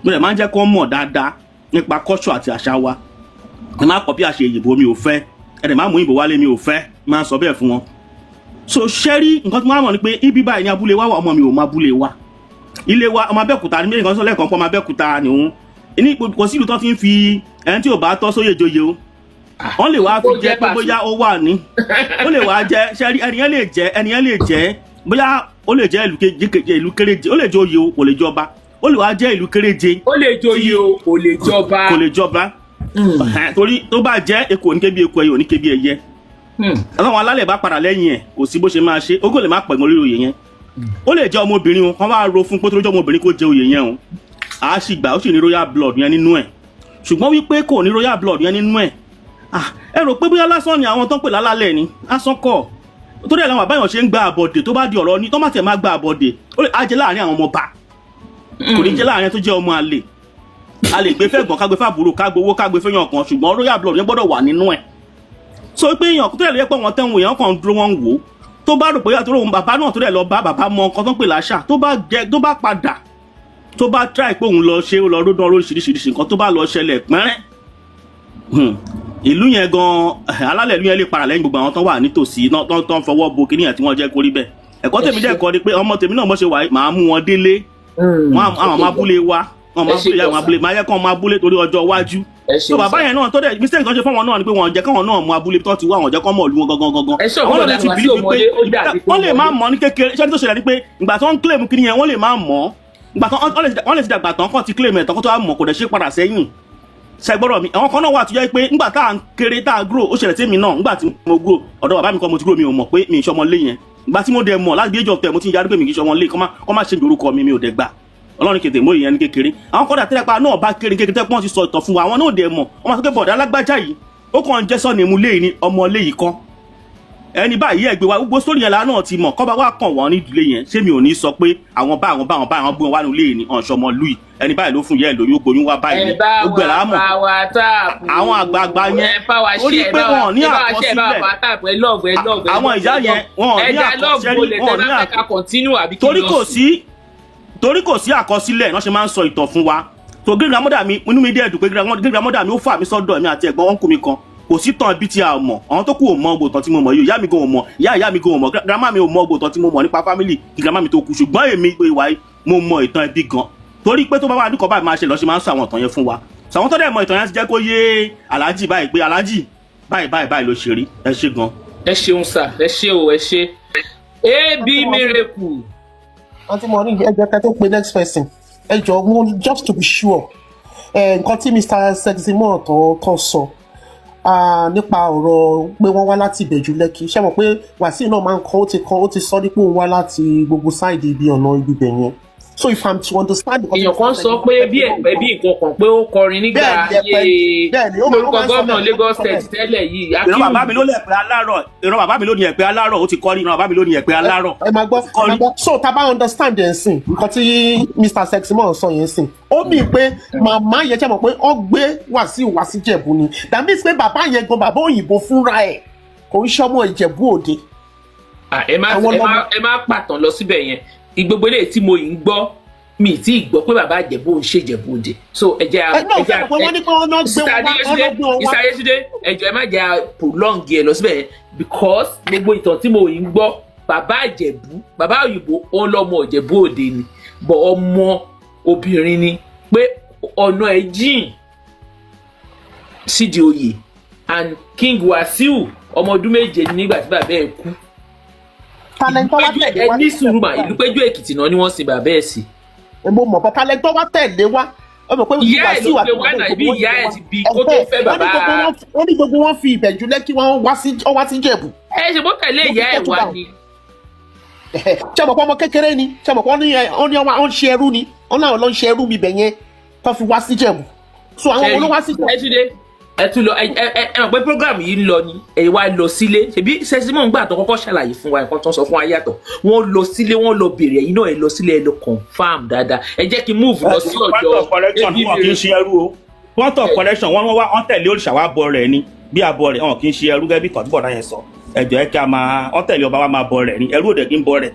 mo dẹ̀ máa jẹ́ kọ́ mọ̀ dáadáa nípa culture àti àṣà wa ẹ má kọ́ bí àṣẹ òyìnbó mi ò fẹ́ ẹ dẹ̀ má mú òyìnbó wálé mi ò fẹ́ máa sọ bẹ́ẹ̀ fún wọn so ṣẹ́rí nǹkan tí wọ́n mọ̀ ni pé ibi báyìí ní abúlé wa ọmọ mi ò mọ abúlé wa ilé wa ọmọ Abẹ́òkúta ní méjì kan sọ lẹ́ẹ̀kan pọ̀ ọmọ Abẹ́òkúta nìhun ní kò sí ìlú tó fi ń fi ẹni tí ò bá tọ́ sóyè joyè o wọ́n lè wá fi jẹ́ pé bóyá ó wà ní ó lè wá jẹ́ ṣẹ́rí ẹnìyẹn lè jẹ́ bóyá ó lè jẹ́ ìlú kéréje ó lè jẹ́ oyè o kò lè jọba ó lè wá jẹ́ ìlú kéréje ó lè jẹ́ oyè o kò lè jọba torí tó bá jẹ́ eku ò ní ké bí eku ẹyẹ ò ní ké bí ẹyẹ àwọn alálẹ̀ bá padà lẹ́yìn ẹ̀ kò sí bó ṣe máa ṣe ogún lè má pẹ̀gbọ́n lórí oyè yẹn ó lè jẹ́ ọmọbìnrin wọn wá ro fún pé tó lójọ́ ọmọbìnrin kó jẹ oyè yẹn o a sì gbà ó sì ní royal blood yẹn nínú ẹ̀ ṣùgbọ́n wípé kò ní royal blood yẹn nínú ẹ̀ ẹ rò pé bóyá lásán ni àwọn tó ń pè lálálẹ̀ ni lásán kọ́ tó dẹ̀ làwọn àbáyàn ṣe ń gba àbọ̀dè tó bá di ọ̀rọ̀ ní tó má tẹ̀ má gba àbọ̀dè ó lè á jẹ́ láàrin àwọn ọmọ bá kò ní jẹ́ láàrin tó jẹ́ ọmọ àlè a lè gbé fẹ́gbọ̀n kágbé fàbúrò kágbowó kágbé fẹ́yàn kan ṣùgbọ́n royal blood yẹn gbọ́dọ̀ wà nínú ẹ̀ so pé èèyàn tó dẹ̀ lè pọ̀ wọn tẹ́wọ̀n èèyàn kan dúró wọn wò tó bá rò pé àtúrò òun bàbá náà tó dẹ̀ lọ bá bàbá mọ nǹkan tó ń pè láṣà tó bá padà tó bá try pé òun lọ ṣe ó lọ ródán lóríṣiríṣi nǹkan tó bá lọ ṣẹlẹ̀ pẹ́rẹ́ ìlú yẹn gan alálẹ̀ ìlú yẹn lè para lẹ́yìn gbogbo àwọn tó wà nítòsí tó ń fọwọ́ bo kíníyàn tí wọ́n jẹ́ kórí bẹ́ẹ̀ ẹ̀kọ́ tèmi dẹ̀ kọ́ ni pé ọmọ tèmi náà mọ̀ ṣe wà máa mú wọn délé àwọn máa búlé wa wọn máa búlé àwọn abúlé máa yẹ kán máa búlé torí ọjọ́ iwájú so bàbá yẹn náà tó dẹ̀ mistake tó ṣe fún wọn náà ni pé wọn jẹ́ káwọn náà mú abúlé tó ti wá wọn jẹ́ kán mọ̀ ìlú wọn gangan àwọn náà ti bìlí pé wọ́n lè má mọ̀ ní kékeré ṣé tó ṣẹlẹ̀ ni pé ìgbà tó ń claim kíní yẹn wọ́n lè má mọ̀ ìgbà tó wọ́n lè ti dàgbà tán kàn ti claim ẹ̀ tán kó tó wá mọ̀ kò dẹ̀ ṣe padà sẹ́yìn ṣẹgbọ́dọ̀ mi àwọn kan náà wà tó jẹ́ pé nígbà tá à ń kéré tá à grow ó ṣẹlẹ̀ sí mi náà nígbà tí mo grow ọ̀dọ̀ bàbá mi kan mo ti grow mi ò mọ̀ pé mi ì ṣọmọ lé yẹn ìgbà tí mo dẹ̀ mọ̀ láti age of 10 mo ti ń yarí pé mi kì í ṣọmọ lé kọ́ má ṣe orúkọ mi ò dẹ̀ gbà Ọlọ́run kètè mọ́ ìyẹn ní kékeré àwọn kọ́dà tẹ́lẹ̀pá náà bá kéré kékeré tẹ́ pọ́n ti sọ ìtàn fún wa àwọn náà dẹ̀ mọ̀ ọmọ sọ pé bọ̀dá alágbájá yìí ó kàn ń jẹ́ sọ́ọ̀nì ìmú léyìí ní ọmọ léyìí kan ẹni báyìí ẹgbẹ́ wa gbogbo sórí yẹn la náà ti mọ̀ kọ́ba wà kàn wọ́n ní ìdílé yẹn ṣé mi ò ní sọ pé àwọn gbé wọn wá nílé yìí ní ọ̀ṣọ́mọ lùi ẹni báyìí ló fún yẹn lóyún gboyún wá báyìí ní gbogbo ẹ̀ la mọ̀ àwọn àgbààgbà yẹn ó rí pé wọn ní àkọsílẹ̀ àwọn ìyá yẹn wọn ní àkọsílẹ̀ torí kò sí àkọsílẹ̀ náà ṣe máa ń sọ ìtàn fún wa tó great grandmother mi inú mi dẹ̀ dùn pé great grandmother mi ó fà mí sọ́dọ̀ mi àti ẹ̀gbọ́n ọ̀nkù mi kan kò sí tàn bí tí a mọ̀ àwọn tó kù ò mọ ògbòtàn tí mo mọ̀ yìí ìyá mi gan ò mọ̀ ìyá mi gan ò mọ̀ grandma mi ò mọ ògbòtàn tí mo mọ̀ nípa family kí grandma mi tó kú ṣùgbọ́n èmi ìwà yìí mo mọ ìtàn ẹbí gan torí pé tó bá wà ní kọ́ báyìí máa ṣe lọ́ ṣe máa ń sọ àwọn ìtàn yẹn fún wa sàwọn tó dẹ̀ mọ ìtàn yẹn ti jẹ́ kó yé aláàjì báyìí pé aláàjì báyìí ló ṣe rí ẹ ṣé gan. ẹ ṣeun sà ẹ ṣé o ẹ ṣé ab miracle. àǹtí mo ní ẹjọ́ kẹ́ tó pe next person ẹ jọ mo just to be sure nǹkan tí Mr. Seximo tó sọ nípa ọ̀rọ̀ pé wọ́n wá láti Ìbẹ̀jú Lẹ́kì ṣé mọ̀ pé Wasiu náà máa ń kọ́ ó ti sọ dípò wá láti gbogbo sáìdì ibi ọ̀nà ibi bẹ̀ yẹn so if I'm to understand. èèyàn kan sọ pé bí ẹ̀pẹ́ bí nǹkan kan pé ó kọrin nígbà ayé orúkọ gómìnà Lagos State tẹ́lẹ̀ yìí. ìran bàbá mi ló ní ẹ̀pẹ́ alárọ̀ ìran bàbá mi ló ní ẹ̀pẹ́ alárọ̀ ó ti kọ́ ní ìran bàbá mi ló ní ẹ̀pẹ́ alárọ̀. ẹ máa gbọ́ so tá a bá understand yẹn sìn nǹkan tí Mr. Sexymon sọ yẹn sìn ó mì pé màmá yẹn jẹ́ mọ̀ pé ó gbé Wasiu wá sí Ìjẹ̀bú ni that means pé bàbá yẹn gan bàbá òyìnbó fúnra ẹ̀ kò ń ṣọmọ Ìjẹ̀bú Òde. ẹ má pàtàn lọ síbẹ̀ yẹn gbogbo eléyìí tí mo yìí ń gbọ́ mi ti gbọ́ pé bàbá Ìjẹ̀bú ń ṣèjẹ̀bú Òde so ẹjẹ ìsàyẹsídé ẹjọ ẹ má jẹ prolong ẹ lọ síbẹ̀ because gbogbo ìtàn tí mo yìí ń gbọ́ bàbá Ìjẹ̀bú bàbá òyìnbó ó lọ́mọ Ìjẹ̀bú Òde ni bọ̀ ọmọ obìnrin ni pé ọ̀nà ẹ̀ jìn sídìí oyè and King Wasiu ọmọ ọdún méje nígbà tí bàbá ẹ̀ kú ẹ ní sùúrù mà ìlú Péjú Èkìtì náà ni wọ́n sin bàbá ẹ̀ sí. mo mọ̀ bọ́ talẹ̀ tó wá tẹ̀lé wá ó mọ̀ pé Wasiu àti ìyá ẹ̀ ti bí kó tó fẹ́ bàbá. wọ́n ní gbogbo wọn fi Ìbẹ̀jú Lẹ́kì wọ́n wá sí Ìjẹ̀bú. ẹ ṣe bó tẹ̀lé ìyá ẹ̀ wá ni. ṣé mo pọ́ ọmọ kékeré ni ṣé mo pọ́ ó ń ṣe ẹrú ni wọ́n náà lọ ń ṣe ẹrú mi bẹ̀ yẹn tó fi wá sí Ìjẹ̀bú so àwọn olówó wá sí Ìjẹ̀bú. ẹ tún lọ ẹ mọ̀ pé program yìí ń lọ ni ẹ wá lọ sílé ṣebí Sexymon gbà tó kọ́kọ́ ṣàlàyé fún wa nǹkan tó ń sọ fún wa yàtọ̀ wọ́n lọ sílé wọ́n lọ bèrè ẹ̀yin náà ẹ lọ sílé ẹ lọ confam dáadáa ẹ jẹ́ kí move lọ sí ọ̀dọ̀ point of correction wọ́n tẹ̀lé òrìṣà wa bọ rẹ̀ ni bí abọ rẹ̀ wọn kì í ṣe ẹrú gẹ́gẹ́ bí kan tí bọ̀dá yẹn sọ ẹjọ́ ẹ kí a máa wọ́n tẹ̀lé ọba wa máa bọ rẹ̀ ni ẹrú òde kí ń bọ rẹ̀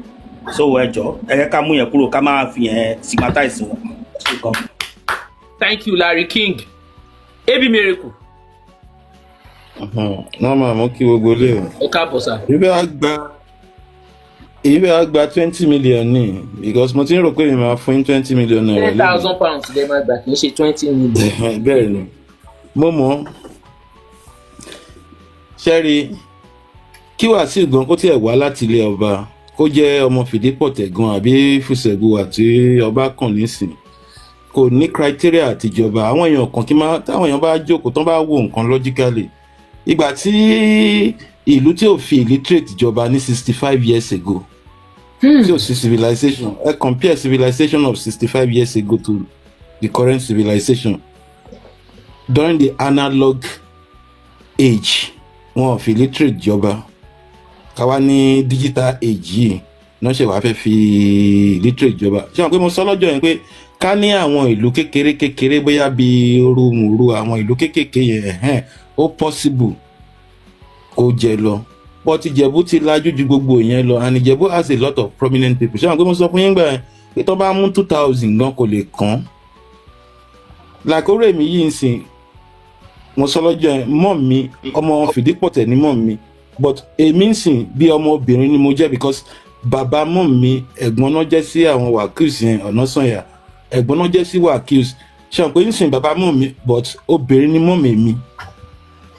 so ẹjọ́ ẹ ká mú yẹn kúrò ká máa fi yẹn stigmatize wọn. Thank you Larry King Ebi Miracle. Nọ́ọ̀mà mú kí gbogbo lè o. Ẹ káàbọ̀ sá. Ìbí á gba 20 million ní because mo ti ń rò pé mi máa fún 20 million naira. 10,000 pounds lè máa gbà kì í ṣe 20 million. Bẹ́ẹ̀ ni mo mọ̀ ṣẹ́rí kí Wasiu gan kó tiẹ̀ wá láti ilé ọba kó jẹ́ ọmọ Fìdípọ̀tẹ̀ gan àbí Fùsẹ̀gù àti ọba kan nísìn kò ní criteria àtijọba àwọn èèyàn kan kí máa táwọn èèyàn bá jókòó tán bá wo nǹkan logically ìgbà tí ìlú tí ò fi illiterate jọba ní 65 years ago tí ò sí civilization ẹ compare civilization of 65 years ago to the current civilization during the analog age wọn ò fi illiterate jọba káwá ní digital age yìí náà ṣe wàá fẹ́ fi illiterate jọba ṣé wọn pé mo sọ lọ́jọ́ yẹn pé ká ní àwọn ìlú kékeré bóyá bíi orúmùrú àwọn ìlú kékeré yẹn ó possible kó jẹ lọ but Ìjẹ̀bú ti lajú ju gbogbo yẹn lọ and Ìjẹ̀bú has a lot of prominent people ṣé wọn pé mo sọ fún yín gbà yẹn pé tó bá mú 2000 gan kò lè kàn làkórè mi yìí ń sìn mo sọ lọ́jọ́ yẹn mọ́ mi ọmọ Fìdípọ̀tẹ̀ ní mọ́ mi but èmi ń sìn bí ọmọ obìnrin ni mo jẹ́ because bàbá mọ́ mi ẹ̀gbọ́n náà jẹ́ sí àwọn Wàkíùs yẹn Ọ̀nàsànyà ẹ̀gbọ́n náà jẹ́ sí Wàkíùs ṣé wọn pé ń sìn bàbá mọ́ mi but obìnrin ni mọ́ mi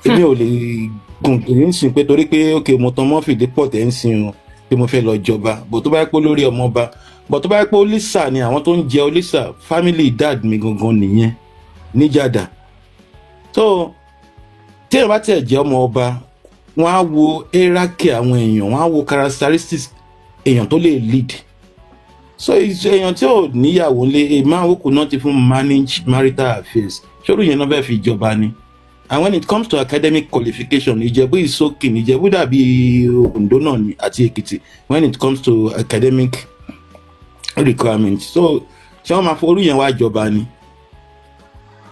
èmi ò lè gùn kì í sìn pé torí pé ok mo tán mọ́ Fìdípọ̀tẹ̀ ń sìn o pé mo fẹ́ lọ jọba bó tó bá yẹ pé lórí ọmọọba bó tó bá yẹ pé olísà ni àwọn tó ń jẹ olísà family dad mi gangan nìyẹn níjàdá so tí èèyàn bá tiẹ̀ jẹ́ ọmọ ọba wọ́n á wo hierarchy àwọn èèyàn wọ́n á wo characteristics èèyàn tó lè lead so èèyàn tí ò níyàwó lé máa wókù náà ti fún manage marital affairs ṣòro yẹn náà fẹ́ fi jọba ni and when it comes to academic qualification Ìjẹ̀bú is so keen Ìjẹ̀bú dàbí Oǹdó náà ni àti Èkìtì when it comes to academic requirements so ṣé wọ́n máa forú yẹn wá jọba ni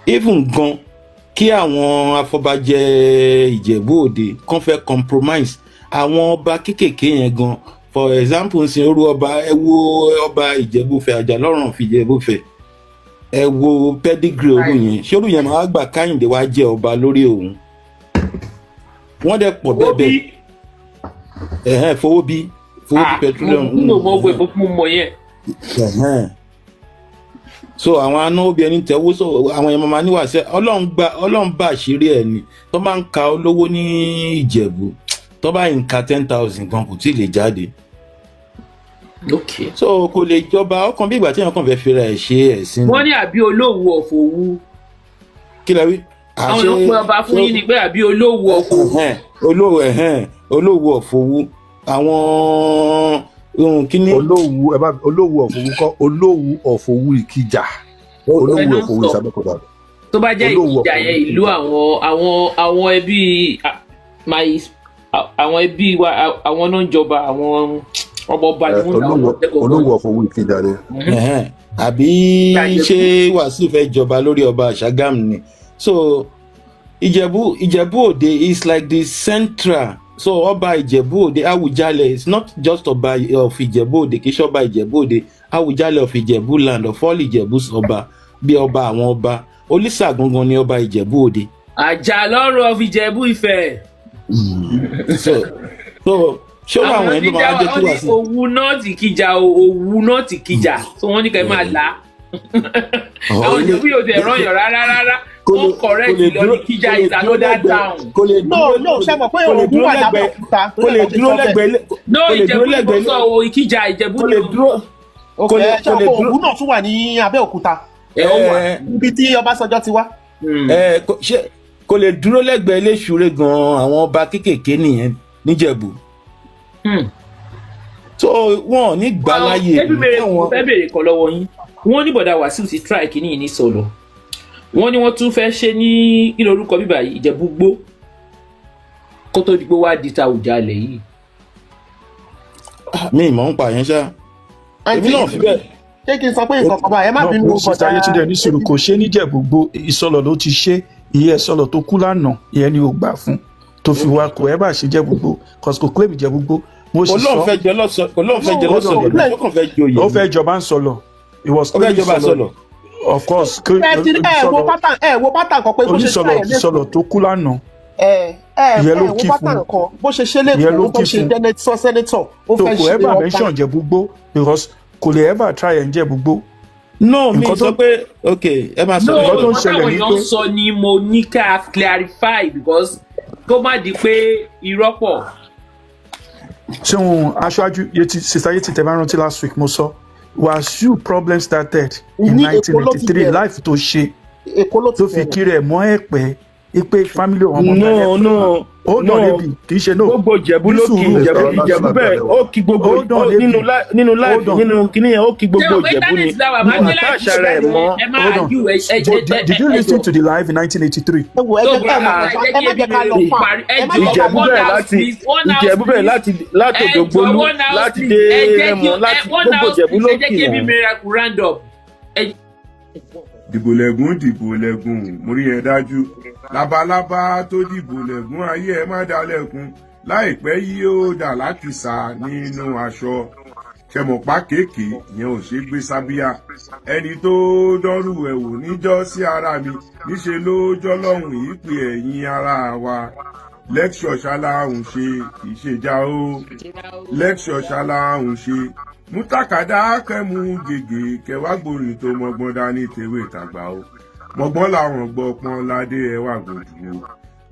even gan kí àwọn afọbajẹ Ìjẹ̀bú Òde kàn fẹ́ compromise àwọn ọba kékèké yẹn gan for example ń sin orú ọba ẹ wo ọba Ìjẹ̀bú-Fẹ̀ Àjàlọ́rùn fi Ìjẹ̀bú-Fẹ̀ ẹ wo pedigree orú yẹn ṣé orú yẹn máa gbà Káyìndé wá jẹ ọba lórí òun wọ́n dẹ̀ pọ̀ bẹ́ẹ̀ fowó bí petroleum so àwọn anáwó bí ẹni tẹ̀wó so àwọn èèyàn máa níwàṣẹ Ọlọ́run bá àṣírí ẹ̀ ni tó máa ń ka olówó ní Ìjẹ̀bú tó bá ń ka 10,000 gan kò tí ì lè jáde okay so kò lè jọba ọkàn bí ìgbà tí èèyàn kàn fẹ́ fira ẹ̀ ṣe ẹ̀sìn. wọ́n ní àbí olówó ọ̀fọ̀wú. kí lẹ wí. àwọn ló pe ọba fún yín ni pé àbí olówó ọ̀fọ̀wú. olówó ọ̀fọ̀wú àwọn kíní. olówó ọ̀fọ̀wú kọ́ olówó ọ̀fọ̀wú Ìkìjà olówó ọ̀fọ̀wú Ìsàbẹ̀kọ̀dà. tó bá jẹ́ Ìkìjà yẹn ìlú àwọn ẹbí àwọn ẹbí wa àwọn náà ń jọba àwọn ọmọ ọba ni wọ́n náà olówó ọ̀fọ̀wú Ìkìjà ni. àbí ṣé Wasiu fẹ́ jọba lórí ọba Ṣàgámù ni. So Ijebu Ode is like the central. So ọba Ijebu Ode Awujale is not just ọba of Ijebu Ode, kì í ṣe ọba Ijebu Ode, Awujale of Ijebu land of all Ijebus ọba bí ọba àwọn ọba. Olisa gangan ni ọba Ijebu Ode. Àjàlọ́rọ̀ of Ìjẹ̀bú Ifẹ̀. So ṣé àwọn ẹni máa jẹ́ kí wá sí. Òwu náà ti Ìkìjà òwu náà ti Ìkìjà so wọ́n ní kẹ́ máa là. Àwọn Ìjẹ̀bú yóò tẹ̀ rán yàn rárá. Wọ́n correct lọ ní Ìkìjà is another town. No, ṣe mọ̀ pé òògùn wà lábẹ́òkúta. Kò lè dúró lẹ́gbẹ̀ẹ́. No, Ìjẹ̀bú ló sọ Ìkìjà Ìjẹ̀bú kò lè dúró. Ṣé òògùn náà tún wà ní Abẹ́òkúta? Ibi tí Ọbásanjọ́ ti wá. Kò lè dúró lẹ́gbẹ̀ẹ́ Iléṣùré gan-an àwọn ọba kéékèèké nìyẹn níjẹ̀bú. So wọn ò ní gbà láyè. Fẹ́ bèrè kan lọ́wọ́ yín wọ́n ní bọ̀dá Wasiu ti try kìíní ní sọ̀lọ̀ wọ́n ní wọ́n tún fẹ́ ṣe ní kí lorúkọ bíbá yìí Ìjẹ̀bú Gbó kó tó di pé wá di ta Awùjalẹ̀ yìí. Mi ìmọ̀ ń pa yẹn ṣá. Èmi náà fi bẹ́ẹ̀. Ṣé kí n sọ pé nǹkan kan bá ẹ má bínú kọjá. Sísá Yétúndé ní sùúrù kò ṣe ní Ìjẹ̀bú Gbó Ìsọlọ̀ ló ti ṣe ìyẹn Ìsọlọ̀ tó kú lánàá ìyẹn ni ò gbà fún tó fi wá kò ẹ bá ṣe Ìjẹ̀bú Gbó cause kò claim Ìjẹ̀bú Gbó. Olóhùn fẹ́ jẹ lọ́sọ̀lọ̀. Ó fẹ́ jọba ń sọlọ̀. It was claiming Ìsọlọ̀. Of course. Wo pátá kan pé bó ṣe ṣe Ìsọlọ̀ tó kú lánàá. Wo pátá kan bó ṣe ṣe lẹ́kọ̀ọ́ bó ṣe sẹ́nẹ́tọ̀ ó fẹ́ ṣe ọba. Kò ever mention Ìjẹ̀bú Gbó because kò lè ever try ẹ̀ ń Ìjẹ̀bú Gbó. No mi sọ pé okay ẹ máa sọ nǹkan tó ń ṣẹlẹ̀ ní pé. No sọ ni mo ní ká clarify because kó má di pé irọ́ pọ̀. Ṣé òun aṣáájú Sister Yeti tẹ́ bá rántí last week mo sọ Wasiu problem started in 1983 life tó ṣe tó fi kiri ẹ̀ mọ́ ẹ̀pẹ́ ipe family ọmọ no rebi kì í ṣe no. Gbogbo Ìjẹ̀bú ló kí Ìjẹ̀bú bẹ́ẹ̀ ó kí gbogbo nínú life nínú kíní yẹn ó kí gbogbo Ìjẹ̀bú ni mo àtàṣà rẹ̀ mọ́. Did you listen to the live in 1983? Ìjẹ̀bú bẹ́ẹ̀ láti Òdògbólú láti dé Rẹ́mọ láti gbogbo Ìjẹ̀bú ló kí wọn. Dìbò lẹ́gùn mo rí ẹ dájú labalábá tó dìbò lẹ́gùn ayé ẹ má dá lẹ́kùn láìpẹ́ yìí ó dà láti sá nínú aṣọ ṣẹmọ̀pá kéèké ìyẹn ò ṣe gbé sábíà ẹni tó dọ́rù ẹ̀ wò níjọ́ sí ara mi níṣe ló jọ́lọ́hùn ìpè ẹ̀yìn ara wa lẹ́kṣọ̀ ṣaláhùn ṣe kì í ṣe já ó lẹ́kṣọ̀ ṣaláhùn ṣe mútàkàdá kẹmú gègé kẹwàá gbòòrìn tó mọgbọ́n dání tèwé tàgbà ó mọgbọ́n làwọn gbọ́pọ́n ládé ẹwà gbòdúró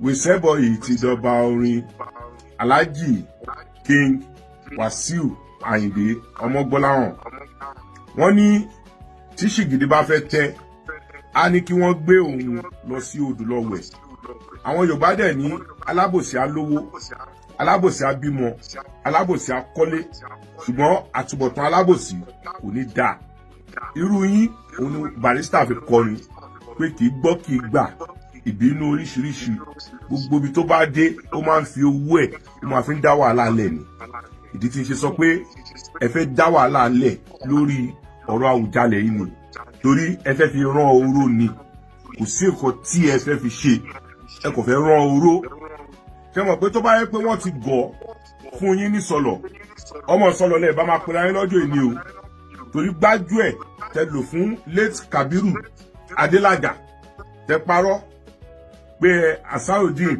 wẹsẹbọ yìí ti dọba orin Alhaji King Wasiu Ayinde Ọmọgbọ́láhàn wọ́n ní tí ṣìgìdì bá fẹ́ tẹ́ á ní kí wọ́n gbé òun lọ sí odò lọ wẹ̀ àwọn Yorùbá dẹ̀ ní alábòsí alówó alábòsí abímọ alábòsí akọ́lé ṣùgbọ́n àtúbọ̀tán alábòsí kò ní dáa irú yín òun ni Barrister fi kọrin pé kì í gbọ́ kì í gbà ìbínú oríṣiríṣi gbogbo ibi tó bá dé ó máa ń fi owó ẹ̀ ó máa fi ń dá wàhálà lẹ̀ ni ìdí tí ń ṣe sọ pé ẹ fẹ́ dá wàhálà lẹ̀ lórí ọ̀rọ̀ Awùjalẹ̀ yìí ni torí ẹ fẹ́ fi rán oró ni kò sí nǹkan tí ẹ fẹ́ fi ṣe ẹ kò fẹ́ rán oró ṣé mọ̀ pé tó bá yẹ pé wọ́n ti gọ̀ fún yín ní sọlọ̀ ọmọ sọlọ̀ lẹ́ẹ̀ bá máa pera yín lọ́jọ́ ìní o torí gbájú ẹ̀ tẹ lò fún late Kabiru Adélàjà tẹ parọ́ pé Ansarudeen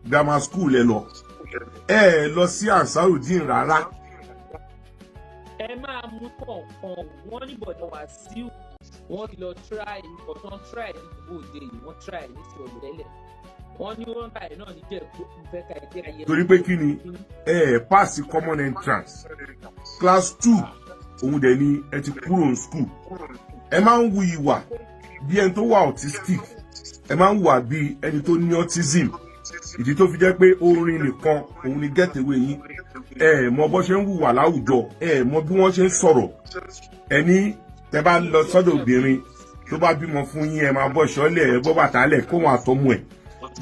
grammar school ẹ lọ sí Ansarudeen rárá. Ẹ máa mú kọ̀ọ̀kan wọ́n ní bọ̀dọ̀ Wasiu wọ́n ti lọ try ọ̀tán try ní Ìjẹ̀bú Òde yìí wọ́n try ní sọ̀rọ̀ tẹ́lẹ̀ wọ́n ní wọ́n báyìí náà níjẹ́ ìfẹ́ ká ẹgbẹ́ ayé. torí pé kí ni pass common entrance class 2 òun dẹ̀ ni ẹ ti kúrò ní school ẹ máa ń wu ìwà bí ẹni tó wà autistic ẹ máa ń wà bí ẹni tó ní autism ìdí tó fi jẹ́ pé orin nìkan òun ni getaway yín ẹ mọ bó ṣe ń hùwà láwùjọ ẹ mọ bí wọ́n ṣe ń sọ̀rọ̀ ẹni tẹ́ bá lọ sọ́dọ̀ obìnrin tó bá bímọ fún yín ẹ máa bọ́ ṣọ́lẹ̀ ẹ bọ́ bàtà lẹ̀ kó wọn àtọmọ ẹ̀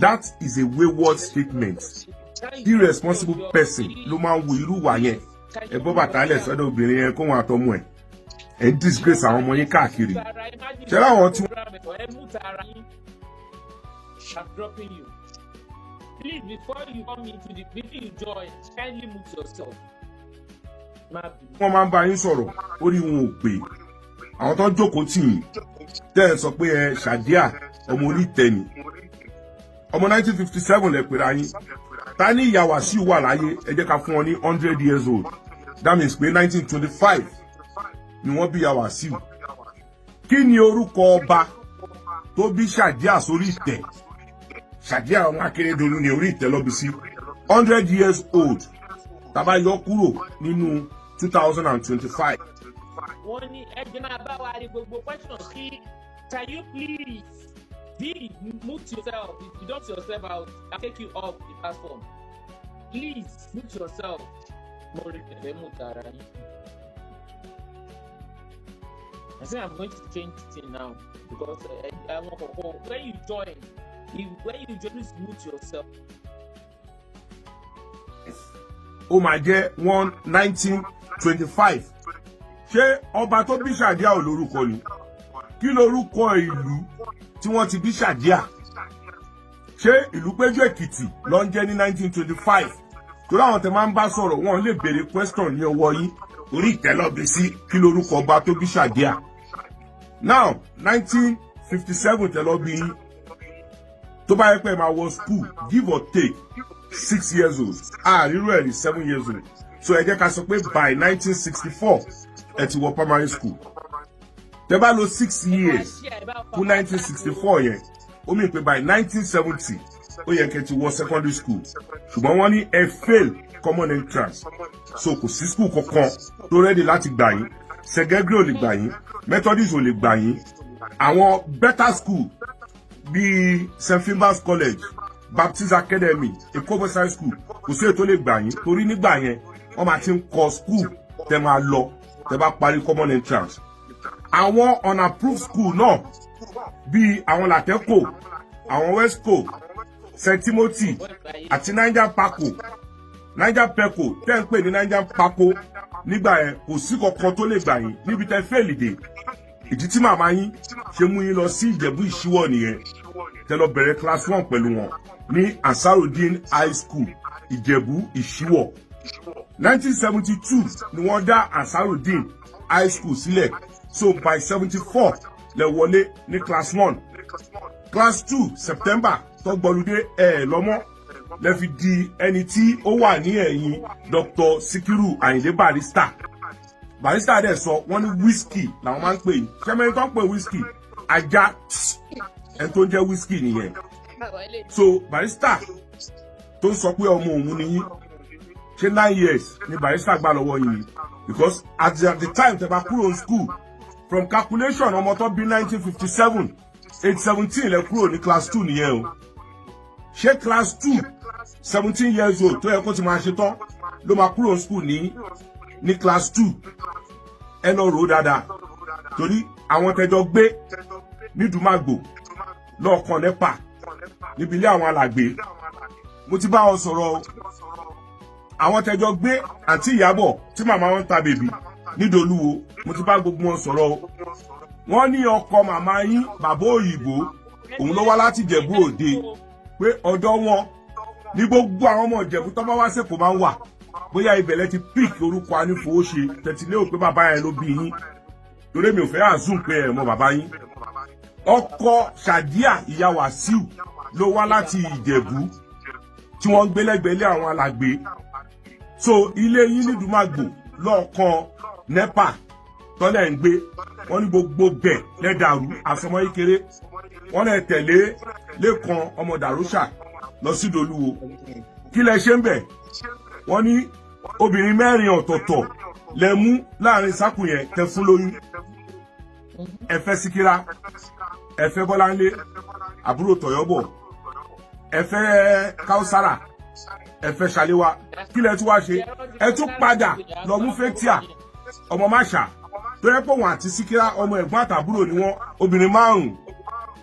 that is a wayward statement irresponsible person ló máa ń wo irú wà yẹn ẹ bọ́ bàtà lẹ̀ sọ́dọ̀ obìnrin yẹn kó wọn àtọmọ ẹ̀ ẹ ń disgrace àwọn ọmọ yín káàkiri ṣé láwọn tí. I'm dropping you. Please, before you come before you join, kindly mute yourself. wọ́n máa ń bá yín sọ̀rọ̀ orí wọn ò pè àwọn tó ń jókòó tì yín tẹ́ ẹ sọ pé ẹ ṣàdíà ọmọ orí tẹ̀yìn ọmọ 1957 lẹ pèrè ayín ta ní ìyá Wasiu wà láyé ẹ jẹ́ ká fún wọn ní 100 years old that means pé 1925 ni wọ́n bí ìyá Wasiu kí ni orúkọ ọba tó bí ṣàdíà sórí ìtẹ́ ṣàdíà ọmọ Akérédolú ní orí ìtẹ́ lọ́bi sí 100 years old tàbá yọ kúrò nínú 2025. wọ́n ní ẹgbẹ́ máa bá wa rí gbogbo question sí can you please mute yourself if you don't yourself out I'll take you off the platform please mute yourself. mo rí tẹ̀lé mú tara yín. I think I'm going to change the thing now because àwọn kọ̀ọ̀kan when you join please mute yourself. ó máa jẹ́ 1925 ṣé ọba tó bí ṣàdíà ò lórúkọ ni kí lórúkọ ìlú tí wọ́n ti bí ṣàdíà ṣé ìlú Péjú Èkìtì ló ń jẹ́ ní 1925 torí àwọn tẹ́ máa ń bá sọ̀rọ̀ wọn lè béèrè question ní ọwọ́ yín orí ìtẹ́lọ́bí sí kí lórúkọ ọba tó bí ṣàdíà now 1957 tẹ́lọ́bí yín tó bá yẹ pé máa wọ school give or take 6 years old àrírò ẹ̀ ní 7 years old so ẹ jẹ́ ká sọ pé by 1964 ẹ ti wọ primary school tẹ́ bá lò 6 years fún 1964 yẹn ó mì pé by 1970 ó yẹ kẹ́ ti wọ secondary school ṣùgbọ́n wọ́n ní ẹ fail common entrance so kò sí school kankan tó ready láti gbà yín segregate ò lè gbà yín methodist ò lè gbà yín àwọn better school bíi St. Finbar's College Baptist Academy Ekobo High School kò sí ètò lè gbà yín torí nígbà yẹn wọ́n máa ti ń kọ́ school tẹ́ máa lọ tẹ́ bá parí common entrance àwọn unapproved school náà bíi àwọn Lateco àwọn Westco St. Timothy àti Niger Paco Niger Peco tẹ́ ń pè ní Niger Paco nígbà yẹn kò sí kankan tó lè gbà yín níbi tẹ́ fẹ́ẹ̀lì dé ìdí tí màmá yín ṣe mú yín lọ sí Ìjẹ̀bú Ìṣíwọ̀ nìyẹn tẹ́ lọ bẹ̀rẹ̀ class 1 pẹ̀lú wọn ní Ansarudeen High School Ìjẹ̀bú Ìṣíwọ̀ 1972 ni wọ́n dá Ansarudeen High School sílẹ̀ so by 74 lẹ wọlé ní class 1 class 2 September tó gbọ́lùdé lọ́mọ́ lẹ fi di ẹni tí ó wà ní ẹ̀yìn Dr. Sikiru Ayinde Barrister dẹ̀ sọ wọ́n ní whisky làwọn máa ń pè yìí ṣẹ́mẹ́rin tó ń pè whisky ajá ẹni tó ń jẹ́ whisky nìyẹn so Barrister tó ń sọ pé ọmọ òun ni yín ṣé 9 years ni Barrister gbà lọ́wọ́ yìí because at the time tẹ́ bá kúrò school from calculation ọmọ tó bí 1957 age 17 lẹ kúrò ní class 2 nìyẹn o ṣé class 2 17 years old tó yẹ kó ti máa ṣe tán ló máa kúrò school ní class 2 ẹ lọ rò ó dáadáa torí àwọn tẹjọ gbé ní Dùmágbò lọ́ọ̀kan nẹ́pà níbi ilé àwọn alàgbé mo ti bá wọn sọ̀rọ̀ àwọn tẹjọ gbé àǹtí Ìyábọ̀ tí màmá wọn ta bèbí nídolúwo mo ti bá gbogbo wọn sọ̀rọ̀ wọ́n ní ọkọ màmá yín bàbá òyìnbó òun ló wá láti Ìjẹ̀bú Òde pé ọ̀dọ̀ wọn ní gbogbo àwọn ọmọ Ìjẹ̀bú tó bá wá sẹ́kọ̀ọ́ máa ń wà bóyá ibẹ̀lẹ̀ ti pick orúkọ anífowóṣe tẹ̀tí ò pé bàbá yẹn ló bí yín torí mi ò fẹ́ àzùn pé ẹ̀ mọ bàbá yín ọkọ Ṣàdíà ìyá Wàsíù ló wá láti Ìjẹ̀bú tí wọ́n ń gbé lẹ́gbẹ̀ẹ́ ilé àwọn alàgbé so ilé yín ní Dùmágbò lọ́ọ̀kan NEPA tọ́lẹ̀ ń gbé wọ́n ní gbogbo bẹ̀ lẹ́dàrú àsọmọ́ ìkéré wọ́n lè tẹ̀lé Lékan ọmọ Dàrúṣà lọ sí Ìdolúwo kí lẹ ṣe ń bẹ̀ wọ́n ní obìnrin 4 ọ̀tọ̀ọ̀tọ̀ lẹ mú láàrin sákù yẹn tẹ fún lóyún ẹ fẹ́ Síkírà ẹ fẹ́ Bọ́láńlé àbúrò tọ̀yọ́bọ̀ ẹ fẹ́ káúsára ẹ fẹ́ ṣàléwá kí lẹ tún wá ṣe ẹ tún padà lọ mú fẹ́tíà ọmọ máṣà tó yẹ pé wọn àti síkírá ọmọ ẹ̀gbọ́n àtàbúrò ni wọn obìnrin 5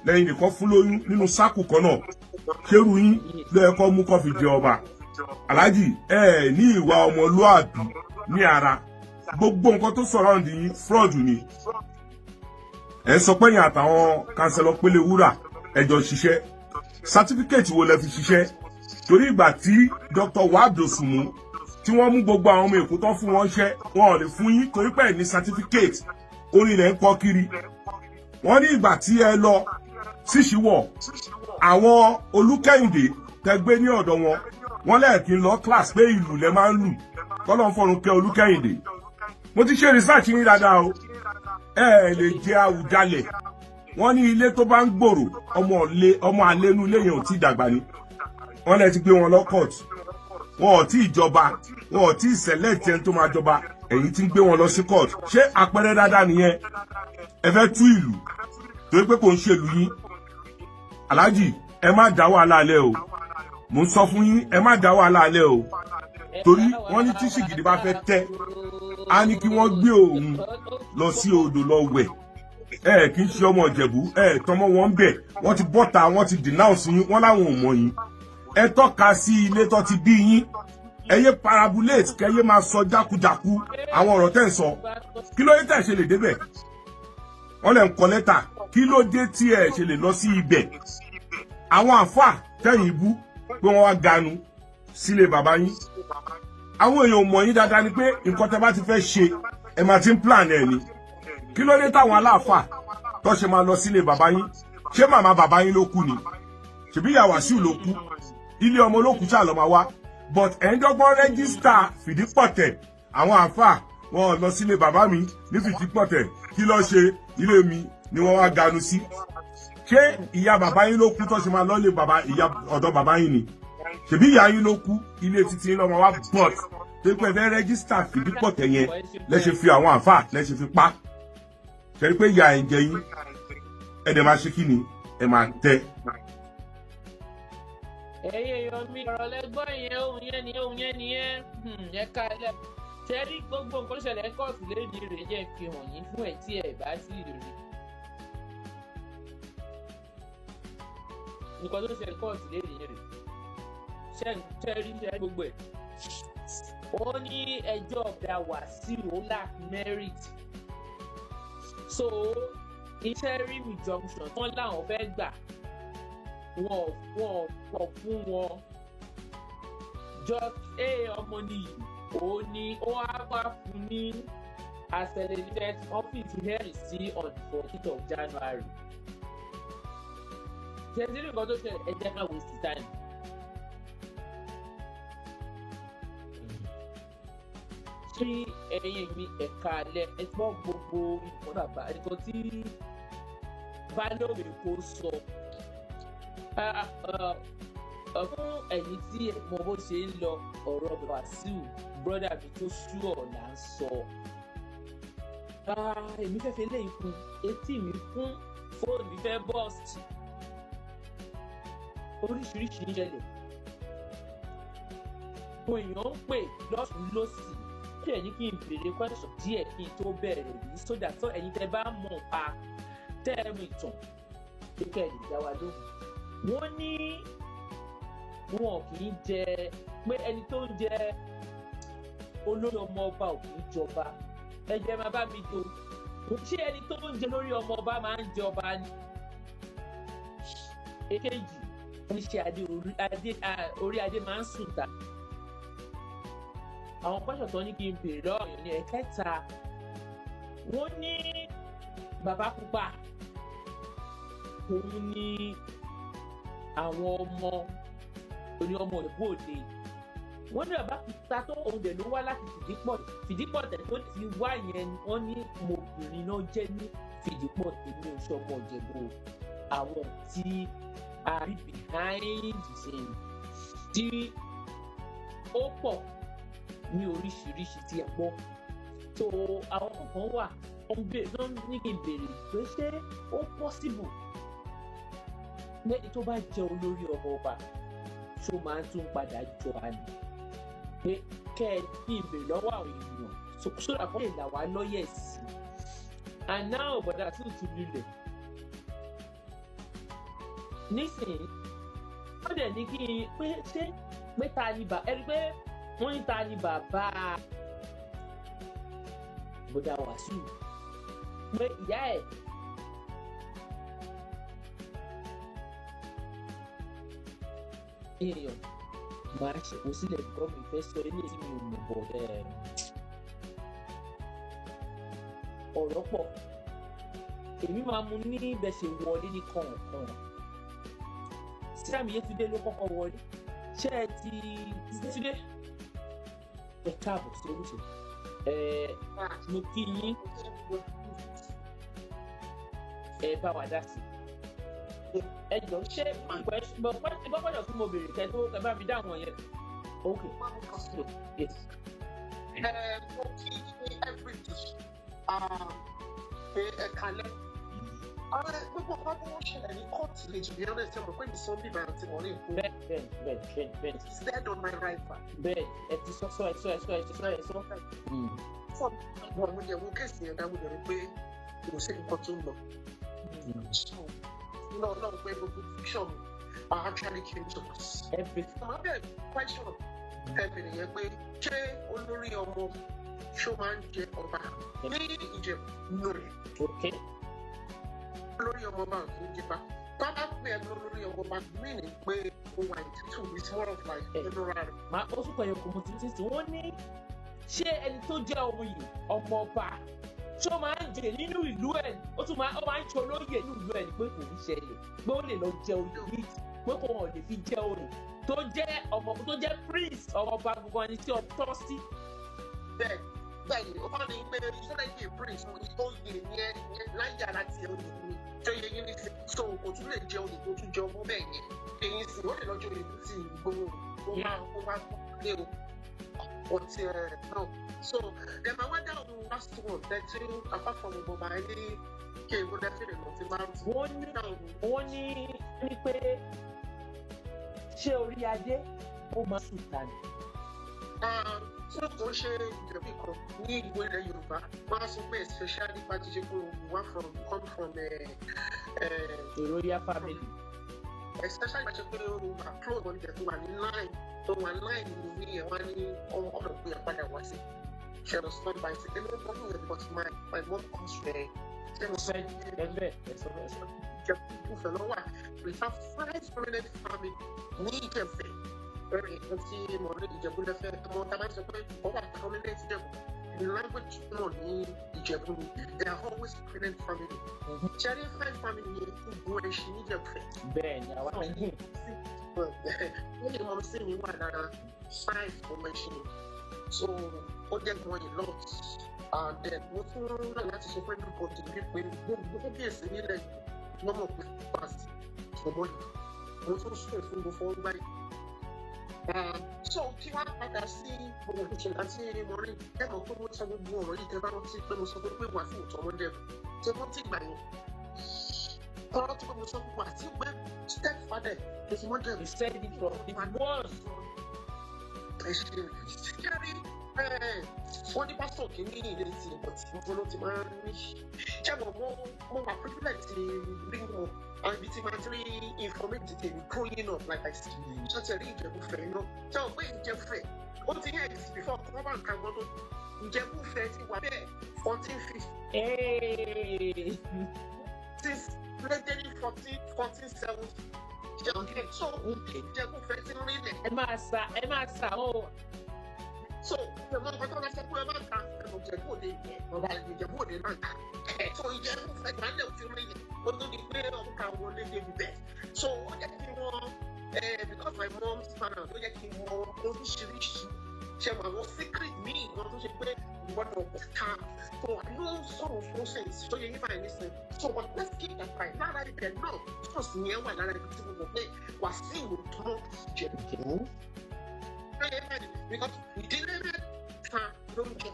lẹ́yìn nìkan fún lóyún nínú sáàkù kan náà ṣérú yín ló yẹ kó mú kó fi jẹ ọba aláàjì ẹ ní ìwà ọmọlúàbí ní ara gbogbo nǹkan tó surround yín fraud ni ẹ sọ pé yín àtàwọn kánsẹ́lọ̀ pélé wúrà ẹjọ́ ṣiṣẹ́ sátífíkẹ́ẹ̀tì wo lẹ fi ṣiṣẹ́ torí ìgbà tí Dr. Wahab Dosunmu tí wọ́n mú gbogbo àwọn ọmọ èkó tán fún wọn ṣẹ́ wọn ò lè fún yín torí pé ní sátífíkẹ́ẹ̀tì orin rẹ̀ ń kọ́ kiri wọ́n ní ìgbà tí ẹ lọ síṣíwọ̀ àwọn Olúkẹ́yìndé tẹgbé ní ọ̀dọ̀ wọn wọ́n lẹ́ẹ̀kí lọ class pé ìlú lẹ máa ń lù kọ́lọ́n fọ́run kẹ́ Olúkẹ́yìndé mo ti ṣe research yín dáadáa o ẹ lè jẹ Àwùjalẹ̀ wọ́n ní ilé tó bá ń gbòòrò ọmọ àlénú ilé yẹn ò tí dàgbà ni wọ́n lẹ ti gbé wọn lọ court wọn ò tí ìjọba wọn ò tí select ẹni tó máa jọba ẹ̀yin tí ń gbé wọn lọ sí court ṣé àpẹẹrẹ dáadáa nìyẹn ẹ fẹ́ tú ìlú torí pé kò ń ṣèlú yín aláàjì ẹ má dá wàhálà alẹ́ o mo ń sọ fún yín ẹ má dá wàhálà alẹ́ o torí wọ́n ní tí ṣìgìdì bá fẹ́ tẹ́ á ní kí wọ́n gbé òun lọ sí odò lọ wẹ̀ ẹ kì í ṣe ọmọ Ìjẹ̀bú ẹ tọmọ wọn ń bẹ̀ wọ́n ti bọ́ta wọ́n ti denounce yín wọ́n láwọn ò mọ̀ yín ẹ tọ́ka sí ilé tó ti bí yín ẹ yé parabulate kẹ yé máa sọ jákujàku àwọn ọ̀rọ̀ tẹ́ ń sọ kí ló dé tẹ́ ṣe lè débẹ̀ wọ́n lè ń kọ lẹ́tà kí ló dé tí ẹ ṣe lè lọ sí ibẹ̀ àwọn àfà tẹ́yìn ibú pé wọ́n wá ganu sílé bàbá yín àwọn èèyàn mọ̀ yín dáadáa ni pé nǹkan tẹ́ bá ti fẹ́ ṣe ẹ máa ti ń plan ẹ̀ ni kí ló dé táwọn aláàfà tó ṣe máa lọ sílé bàbá yín ṣé màmá bàbá yín ló kú ni ṣèbí ìyá Wasiu ló kú ilé ọmọ olókùú ṣáà lọ máa wá but ẹ̀ńdọ́gbọ́n rẹ́gísítà Fìdípọ̀tẹ̀ àwọn àfà wọn lọ sílé bàbá mi ní Fìdípọ̀tẹ̀ kí ló ṣe ilé mi ni wọ́n wá ganu sí ṣé ìyá bàbá yín ló kú tó ṣe máa lọ lé bàbá ìyá ọ̀dọ̀ bàbá yín ni ṣèbí ìyá yín ló kú ilé títí lọ́mọ wá but tó pẹ́ fẹ́ rẹ́gísítà Fìdípọ̀tẹ̀ yẹn lẹ́ṣẹ̀ fi àwọn àfà lẹ́ṣẹ̀ fi pa ṣe pé ìyá ẹ̀ ń jẹ yín ẹ̀dẹ̀ máa ṣe kí ni ẹ̀ máa tẹ́. ẹ̀yin èèyàn mi ọ̀rọ̀ lẹ́gbọ́n yẹn ohun yẹn nìyẹn ẹ kalẹ̀ ṣe rí gbogbo nǹkan tó ṣẹlẹ̀ kóòtù lẹ́ni rẹ̀ jẹ́ fi hàn yín fún ẹ̀ tí ẹ̀ bá sì rí nǹkan tó ṣẹlẹ̀ kóòtù lẹ́ni rẹ̀ ṣe rí gbogbo ẹ̀ ó ní ẹjọ́ ọ̀gá Wasiu ó lack merit so interim injunction wọ́n láwọn fẹ́ gbà wọ́n fún wọn just ọmọ nìyí ó ní ó wá fún ní accelerated office hearing sí on the 14th of January ṣẹ́ńtì nǹkan tó ṣe ẹ jẹ́ ká waste time. tí ẹ̀yin mi ẹ̀ka alẹ́ ẹ gbọ́ gbogbo nǹkan bàbá nǹkan tí Balógun kò sọ fún ẹ̀yin tí mo bó ṣe ń lọ ọ̀rọ̀ Wasiu brother mi tó ṣúọ̀ là ń sọ èmi fẹ́ fi léyìn fún etí mi fún fóònù mi fẹ́ bọ́ọ̀sì oríṣiríṣi ń ṣẹlẹ̀ àwọn èèyàn ń pè lọ́sùn lọ́sì kí ẹ̀yin kí n béèrè question díẹ̀ kí n tó bẹ̀rẹ̀ yìí sódà tó ẹ̀yin tẹ́ bá mọ̀ pa tẹ́ẹ̀mù ìtàn kíkẹ́ lè dá wa lóhùn. wọ́n ní wọn kì í jẹ pé ẹni tó ń jẹ olórí ọmọ ọba ò kì í jọba ẹ̀jẹ̀ máa bá mi do ṣé ẹni tó ń jẹ lórí ọmọ ọba máa ń jẹ ọba ni. èkejì oníṣẹ́ orí adé máa ń sùn ta. àwọn pẹ́sọ̀ tó ní kí n béèrè lọ́wọ́ yẹn ní ẹ̀kẹta wọ́n ní bàbá pupa òun ní àwọn ọmọ oní ọmọ ìbò òde wọ́n ní bàbá pupa tó òun dẹ̀ ló wá láti Fìdípọ̀tẹ̀ tó ti wá yẹn wọ́n ní ọmọbìnrin náà jẹ́ ní Fìdípọ̀tẹ̀ ní oṣù ọmọ Ìjẹ̀bú àwọn tí a rí behind the scene tí ó pọ̀ ní oríṣiríṣi tí ẹ gbọ́ tó àwọn kankan wà wọ́n ní kí n béèrè pé ṣé ó possible lẹ́ni tó bá jẹ́ olórí ọmọ ọba ṣó máa ń tún padà jọba ni pé kẹ́ ẹ kí n bèrè lọ́wọ́ àwọn èèyàn sódà kọ́ lè là wá lọ́yẹ̀ sí and now bọ̀dà Tuntun lulẹ̀ nísìnyí wọ́n dẹ̀ ní kí n pé ṣé pé ta ni ẹni pé wọ́n ní ta ni bàbá bọ̀dà Wasiu pé ìyá ẹ̀ èèyàn máa ṣèkó sílẹ̀ kọ́ mi fẹ́ sọ ilé tí mi ò mọ̀ bọ̀ ọ̀rọ̀ pọ̀ èmi máa mú ní bẹ́sẹ̀ wọlé ní kọ̀ọ̀kan sí àmì Yétúndé ló kọ́kọ́ wọlé ṣé ẹ ti Yétúndé ẹ káàbọ̀ sí oríṣi mo kí yín ẹ bá wa dá sí ẹ jọ ṣé gbọ́dọ̀ tí mo béèrè kẹ́ tó kẹ́ bá mi dáhùn yẹn ok yes. mo kí every dish pé ẹ kalẹ̀ gbogbo ọkọ bí wọ́n ṣẹlẹ̀ ní kóòtù lè jù bí ọ́nà ẹ̀sẹ̀ mọ̀ pé ní sọ́ńbì bá ti wọ́n lè kó. bẹ́ẹ̀ it's dead on my right back. bẹ́ẹ̀ ẹ ti sọ. fún àwọn ọmọ ìyẹ̀wò kẹ̀sì yẹn dáwọ́ lórí pé kò sí nǹkan tó ń lọ. Náà pé gbogbo fiction actually came to us. Àmọ́ bẹ́ẹ̀ question ẹ̀bìnrin yẹn pé ṣé olórí ọmọ ṣó máa ń jẹ ọba ní Ìjẹ̀bú lórí. Olórí ọmọ bá kì í jẹba. Bàbá pé ẹgbẹ́ olórí ọmọ bá mí ní pé ó wà ìtútù with more of like general. Màá ó tún pẹ̀yọ̀ kò mọ̀ títí wọ́n ní ṣé ẹni tó jẹ́ ọmọ yìí ọmọ ọba ṣó máa ń jẹ nínú ìlú ẹ̀ ó máa ń ṣe olóyè nínú ìlú ẹ̀ ní pé kò ní ṣẹlẹ̀ pé ó lè lọ jẹ oyè yìí pé kò wọ́n lè fi jẹ oyè tó jẹ́ ọmọ tó jẹ́ prince ọba gbogbo ẹni tí ọ tọ́ sí. Bẹ́ẹ̀ni ó bá ní pé ìṣẹ̀lẹ̀ yìí prince tó yẹ yẹn láyé ara ti oyè mi tó yẹ yín ní sí so kò tún lè jẹ oyè tó tún jẹ ọmọ bẹ́ẹ̀ yẹn èyí sì ó lè lọ́jọ́ oyè tó ti gbowó ó máa lé o ọtí náà. So, then I went down to last one. That apart from my kí n gbọ́dọ̀ fèrè lọ sí márùn. wọ́n ní pé ṣé orí adé ó máa sùn tani. tí ó ṣe ìjọba kan ní ìwé ilẹ̀ Yorùbá wọ́n á sọ pé especially nípa jíjẹ́ pé wọ́n come from a royal family. Especially nípa jíjẹ́ pé àpúrò wọn jẹ́ tó wà ní line tó wà line ní ìyẹn wá ní ọ̀nà pé àpadà wá sí. She was not by saying, but my mom comes there. We have 5 prominent families. Ní Ìjẹ̀bú, tí mo rí Ìjẹ̀bú lẹ́fẹ̀ẹ́, ọmọ tá a bá sọ pé ọba prominent Ìjẹ̀bú. The language náà ní Ìjẹ̀bú ni. They are always prominent family. Ṣẹ́rí 5 family yẹn fún ìgbó ẹṣin ní Ìjẹ̀bú. Bẹ́ẹ̀ni, àwọn ẹ̀yìn. Wọ́n lè mọ̀ sí mi wà lára 5 ọmọ ẹṣin. So, ó jẹ́ gan a lot. And then, mo tún rán láti sọ fún everybody wípé gbogbo bí èsì nílẹ̀ yìí wọ́n mọ̀ pé past ọmọ yìí. Mo tún sọ fún gbogbo fún ọgbà yìí. So, kí wá padà sí gbogbo ìṣẹ̀lẹ̀ àti mo rí ẹ̀mọ̀ pé mo sọ gbogbo ọ̀rọ̀ yìí tẹ́ bá rántí pé mo sọ pé wà fún ìtọ́ ọmọdé rẹ̀. Ṣé wọ́n ti gbà yẹn? Ọ̀rọ̀ tí mo sọ pé wà sí pé step father is mother. You said it from the word. Wọ́n ní pásítọ̀ kì í ní ilé ti ìbọ̀tí gbogbo ló ti máa ń ní. Ṣẹ́gun mo wà privilege ti rí wọn àwọn ibi tí máa ti rí information tèmi growing up like I said. Ṣọ́ọ̀tì rí Ìjẹ̀bú-Fẹ̀ náà. Ṣé o pé Ìjẹ̀bú-Fẹ̀ ó ti yẹ exist before kọ́ bá nǹkan gbọ́dọ̀. Ìjẹ̀bú-Fẹ̀ ti wà bẹ́ẹ̀ 1450. Since late 1470. So Ìjẹ̀bú-Fẹ̀ ti rí ilẹ̀. Ẹ máa sà ó. So, ìjọba ọkọ tó ń sọ pé ẹ máa ń ta Ìjẹ̀bú Òde ọba Ìjẹ̀bú Òde náà ta. So Ìjẹ̀bú-Fẹ̀ ìgbàlẹ̀ òfin rí yẹn ó tó di pé ọdún kan wọlé débi bẹ́ẹ̀. So ó jẹ́ kí wọ́n because my mom's father ó jẹ́ kí wọ́n oríṣiríṣi ṣe mọ àwọn secret míì wọn tó ṣe pé gbọ́dọ̀ ká so I know some of those things so yẹn yín báyìí nísìnyí. So but let's keep that right lára ibẹ̀ náà trust yẹn wà lára ibi tí mo mọ̀ pé Wasiu tó Ìjẹ̀bú. Because ìdílé mẹ́ta ló ń jẹ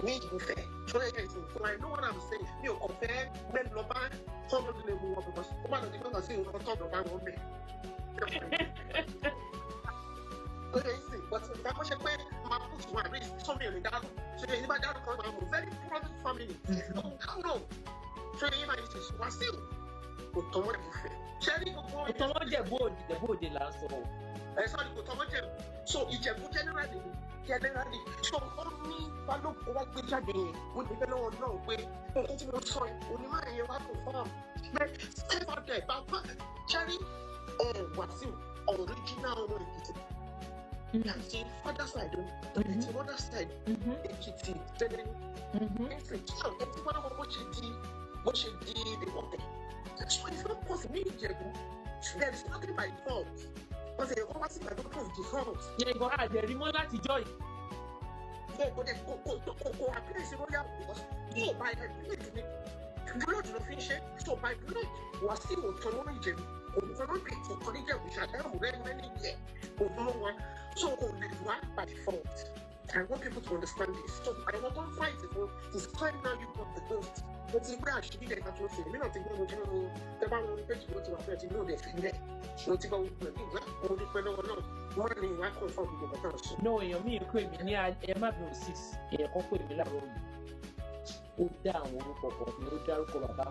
ní ìgbìfẹ́ tó yẹ kẹ́ ìsìn fún I know what I'm saying mi ò kàn fẹ́ mẹ́nu lọ bá tọ́jú nílé mu wọn because ó má lọ sí gbọ́dọ̀ sí nǹkan tọ́jú bá wọn bẹ̀. ó yẹ ìsìn but ìgbà kó ṣe pé máa put you at risk sómi ìrìn dárò ṣe yẹ nígbà dárò kan máa mọ̀ very prominent family no ṣe yẹ máa ṣe Wasiu kò tọ́wọ́ ìgbìfẹ́ ṣe ní gbogbo ìtọ́wọ́ Jẹ̀bú Òde là ń sọ o. Sorry, kò tọ́wọ́ Jẹ̀bú so Ìjẹ̀bú generally so ó ní balógun wá gbé jáde yẹn mo ní bẹ́ẹ̀ lọ́wọ́ náà pé nǹkan tí mo sọ yẹn onímọ̀ ẹ̀yẹ wá kò fọ́ọ̀mù pé step out there bàbá cherry Wasiu original ọmọ Èkìtì àti father side àti mother side Èkìtì tẹ́lẹ̀ ẹ̀sìn tí wọ́n mọ bó ṣe di ìdìbọ̀tẹ̀ so it's not possible ní Ìjẹ̀bú there is nothing by default wọ́n ti wọ́n wá sí ìgbà tó kàn default. yẹ ìgbọ́ àjẹrí mọ́ láti jọ yìí. bẹ́ẹ̀ kò dé kò àpẹẹrẹ royal because yóò bá ẹ̀ village ni village ló fi ń ṣe so by village Wasiu òtún lórí Ìjẹ̀bú òtún lórí òtún ní Ìjẹ̀bú ṣàdáhùn rẹ́ni yẹ òtún ló wá so kò lè wá by default. I want people to understand this. So I want to fight it. It's time now you got the ghost. But if we are shooting the natural thing, we not think we will the man will pay to go to a place, you know, they're there. So to go with the thing, or the fellow or not. Morning, I come from the house. No, èèyàn mi kò èmi ní ẹ má bí 6 èèyàn kan pè mí láàárọ̀ yìí. Ó dá àwọn orúkọ kan ní ó dárúkọ bàbá.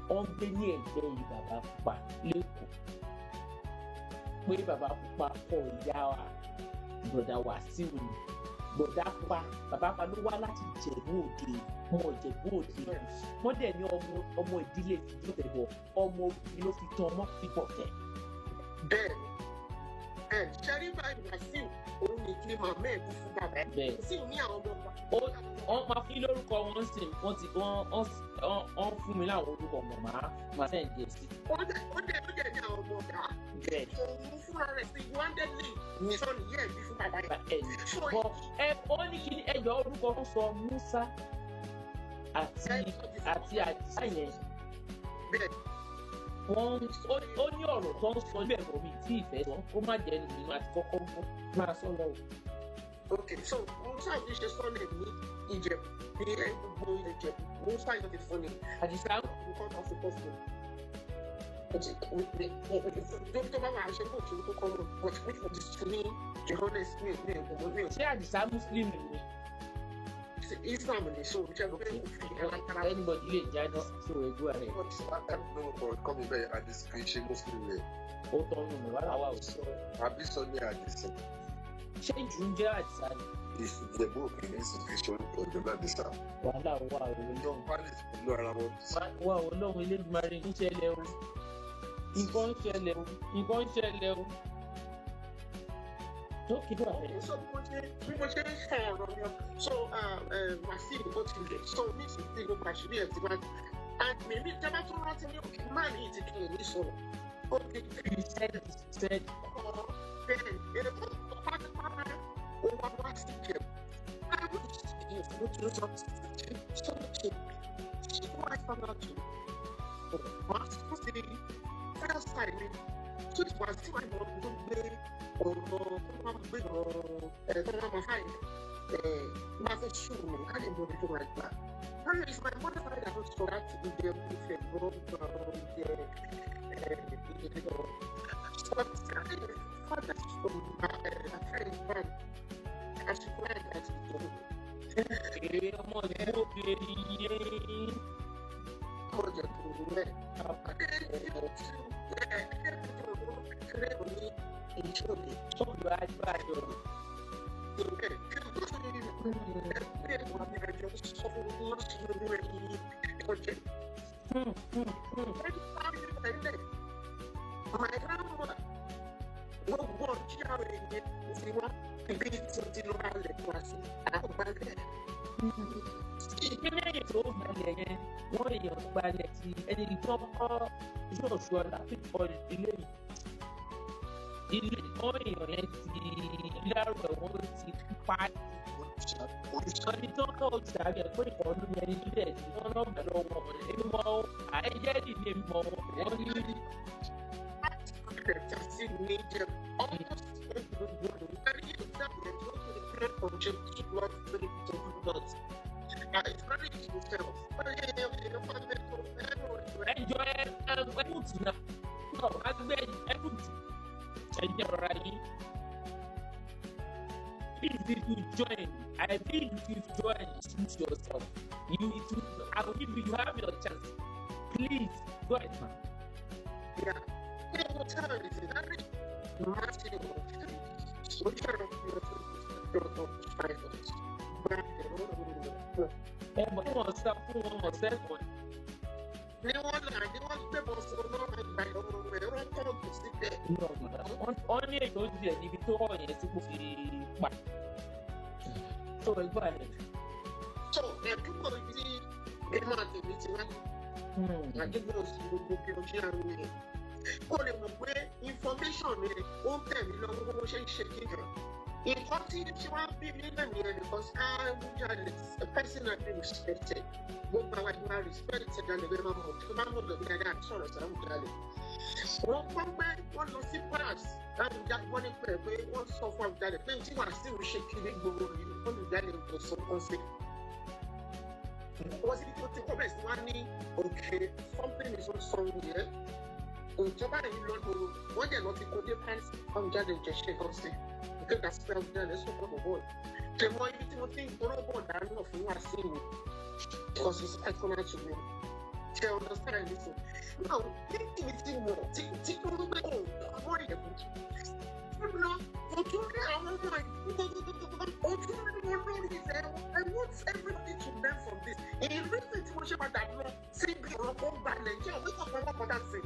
Ó ń gbé ní ẹ̀gbẹ́ yìí bàbá pupa lẹ́kọ̀ọ́. Pé bàbá pupa kọ̀ ìyá wa, bọ̀dà Wasiu ni. Bọ̀dá pa bàbá pa ló wá láti Ìjẹ̀bú Òde ọmọ Ìjẹ̀bú Òde wọ́n dẹ̀ ní ọmọ ìdílé Ìjẹ̀bú ọmọ obìnrin ló fi tán ọmọ pípọ̀ tẹ̀. bẹ́ẹ̀ni ṣẹ́rí báyìí Wasiu òun ní kí màmá ẹ̀ kú fún bàbá ẹ̀ Wasiu ní àwọn ọmọ ọba. wọ́n máa fi lórúkọ wọn sí wọ́n fún mi láwọn orúkọ màá sẹ́ǹdì sí. ó dẹ̀ ní àwọn ọmọ ọba. òun fúnra rẹ̀ sí wándẹ́lì ní sọ́ọ̀nì yẹ́ ẹ̀bí fún bàbá ẹ̀. ó ní kí ẹjọ́ orúkọ wọn sọ Musa àti Àdìsá yẹn. ó ní ọ̀rọ̀ tó ń sọ níbẹ̀ bọ̀ mi tí ìfẹ́ sọ kó má jẹ́ nínú àti kọ́kọ́ máa sọ lọ́wọ́. Okay, so Musa fi ṣe sọ́ọ̀nì ní Ìjẹ̀bú ní gbogbo Ìjẹ̀bú Musa yóò ti fún ni. Àdìsá nǹkan kan fi kọ́ fún un. tó bá wà ṣe kó kí n tó kọ́ mọ̀ but we for this to me the honest me. ṣé Àdìsá Muslim ni? Islam ni so whichever way you feel. Anybody lè jáde sí ojú rẹ̀. kọ́ mi bẹ́ẹ̀ Àdìsá kì í ṣe Muslim rẹ̀. ó tọ́nu mi wàhálà wà ó. àbí sọ ní Àdìsá. ṣé ìjù ń jẹ́ Àdìsá ni? Ìjẹ̀bú Òkè ní ìsìnkú ọ̀dọ́ Àdìsá. wàhálà wà Ọlọ́run. palace pẹ̀lú ara wọn. wà Ọlọ́run Elédùmarè ń ṣẹlẹ̀ o nǹkan ń ṣẹlẹ̀ o. tó kí ló wà bẹ́ẹ̀. so bí mo ṣe ń sọ ọ̀rọ̀ yẹn so Wasiu ó ti lè so ní ìsìnkú gbogbo àṣírí ẹ̀ ti wá àmì mi tẹ́ bá tún rántí ní òkè máa ní ìtìkì ní sọ̀rọ̀ ó ti fi said bẹ́ẹ̀ èrè fún pátápátá ó wá sí Ìjẹ̀bú báwo ni ìfowó tí ó sọ ṣe wá sábà tó wọ́n á tún sí first time mi tó ti wá sí àwọn ọmọ tó gbé ọ̀rọ̀ tó máa gbé ọ̀rọ̀ tó máa fà yìí máa fẹ́ ṣùgbọ́n mi ká lè mọ ibi tó máa gbà. Wọ́n is my mother side that sọ láti Ìjẹ̀bú ìfẹ́ gbọ́dọ̀ father from my friend man as well as ọmọ ìlú obìnrin yẹn. ọmọ Ìjẹ̀bú rẹ̀ ìṣòro sọ́dọ̀ àjọ. My grandmother gbogbo ọjọ́ àwọn ènìyàn ti wá ibi tí ló máa lẹ̀ wá sí àgbàlẹ̀. ìpínlẹ̀ èyí tó gbalẹ̀ yẹn wọ́n èèyàn gbalẹ̀ tí ẹni tó kọ́ ìṣòṣù ọ̀la pípọ̀ ilé wọ́n èèyàn yẹn ti dárò ẹ̀wọ̀n ti pa ọdún tó kọ́ oṣù àbẹ̀ pé ìkọ́nú yẹn ní ilé ẹ̀ tí wọ́n náà gbà lọ́wọ́ ẹni mọ́ àìjẹ́rìí lè mọ wọ́n ní. Just major almost everybody very example to the project to blood It's very detailed. Enjoy everything now. No, I beg everything. Enjoy. If you join, I think if you join, shoot yourself. I will give you. You have your chance. Please go ahead, man. Yeah. People tell you that massive. We try to but you want stop for one more second. They want people so long and by the way, they don't come to sit there. No, only a good day, if you told me, it's supposed to be back. So, go ahead. So, there are people who see a man in meeting. I give those people to kó lè mọ̀ pé information rẹ̀ ó ń tẹ̀lé lọ́wọ́ bó ṣe ń ṣe kíkà. Nǹkan tí wọ́n bí mi náà nìyẹn because a person that be respected. Gbogbo àwọn ìwà respected dalẹ̀ bẹ́ẹ̀ máa mọ̀ tó bá mọ̀ lọ́dún dáadáa àti sọ̀rọ̀ sáà dalẹ̀. Wọ́n gbọ́ pé wọ́n lọ sí pass láwùjá wọ́n ní pẹ̀ pé wọ́n sọ fún àwùjalẹ̀ pé tí Wasiu ṣe kiri gbogbo yìí olùjalè kò sọ kan sí. Wọ́n sì tó ti kọ́ bẹ̀ sí wá ní okay something is not wrong here. Ìjọba yìí lọ́dún wọ́n jẹ́ lọ ti kó dé pẹ́ǹsì àwùjáde ìjẹ̀ṣẹ̀ kan sí ìkéka sí àwùjáde sọ̀rọ̀ bọ̀bọ̀ tẹ̀mọ́ ibi tí mo ti ń gbọ́rọ̀bọ̀ dáná fún Wasiu because it's personal to me ṣe understand this now títí mi ti mọ̀ tí kò ń gbé ọmọ ìyẹ̀bù lọ ojú rí àwọn ọmọ ojú rí wọn lórí ìfẹ́ I want everybody to learn from this ìrísí tí mo ṣe padà lọ síbi ọ̀rọ̀ kan balẹ̀ jẹ́ òwe kọ̀ọ̀kan wọ́n kọ́dà sí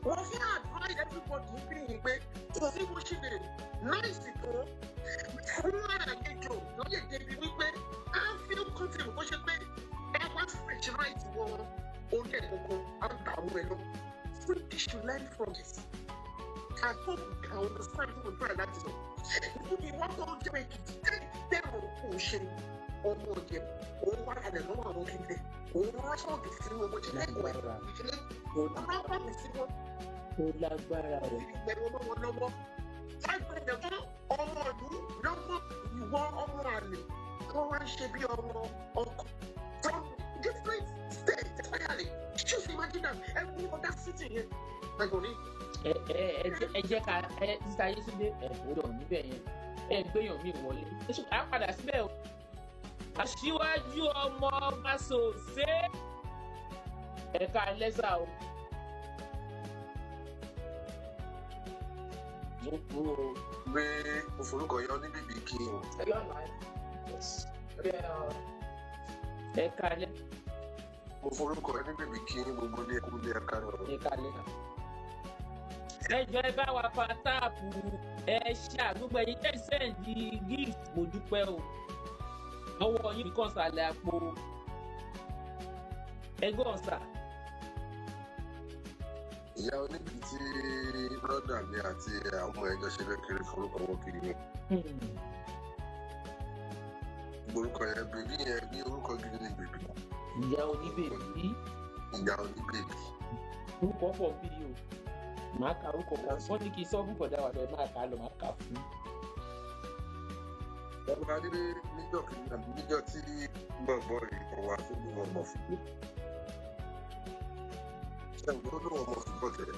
wọ́n fi advise everybody bí yìí pé kò sí bó ṣe lè náìsì tó fún àlejò lóye débi wípé á fi kọ́ńtìmù bó ṣe pé ẹ wá fresh right wọn orí ẹ̀ gbogbo àgbà wọn lọ we should learn from this. I hope you can understand what I'm trying to say. Níbi wọ́n tó ń jẹ́ èkìtì tẹ́lẹ̀ kò ṣe ọmọ ọ̀jẹ̀ òun wá kalẹ̀ lọ́wọ́ àwọn kíkẹ́ òun rọ́ṣọ́ọ̀gì sí wọn bó ṣe lẹ́kọ̀ọ́ ìdílé òun rọ́ṣọ́ọ̀gì sí wọn. Ó lágbára o. Ìgbẹ̀rù ọmọ wọn lọ́wọ́. Láìpẹ́ fún ọmọ ìlú lọ́wọ́ ìwọ ọmọ àlè tó wá ń ṣe bí ọmọ ọkọ. From different states entirely. Just imagine that every other city here. Ẹ jẹ́ ká títa yé sílé ẹ̀fọ́dọ̀ níbẹ̀ yẹn gbéyàn mí wọlé á padà síbẹ̀ o. Aṣíwájú ọmọ ọba sòsé ẹ̀ka lẹ́sà o. Gbé òforúkọ yọ ní bíbí kí n. Ẹ̀ka lẹ́. Mo forúkọ ní bíbí kí n gbogbo ilé ẹkú ilé ẹ̀ka rẹ̀. Ẹ̀ka lẹ́sà. Ẹjọ́ ẹ bá wa fa táàpù ẹ ṣá gbogbo ẹ̀yin tẹ́ sẹ́ǹdì gift mo dúpẹ́ o ọwọ́ yín kàn sàlẹ̀ àpò ẹgbọ́n sà. Ìyá oníbi tí brọ́dà mi àti àwọn ẹjọ́ ṣe fẹ́ kiri forúkọ wọn kiri ni. Orúkọ yẹn bèbí yẹn bí orúkọ gidi ni bèbí. Ìyá oníbèbí. Ìyá oníbèbí. Orúkọ pọ̀ bí o. Màá ka orúkọ kan wọ́n ní kí n sọ fún bọ̀dá wa bẹ́ẹ̀ máa kà á lọ máa kà á fún. Ọba Adé níjọ́ kìíní àbí níjọ́ tí gbọ̀ngbọ̀n ìtàn wa tó ní ọmọ fún. Ṣé ìwé tó lóun ọmọ fún bọ̀ tẹ̀lé?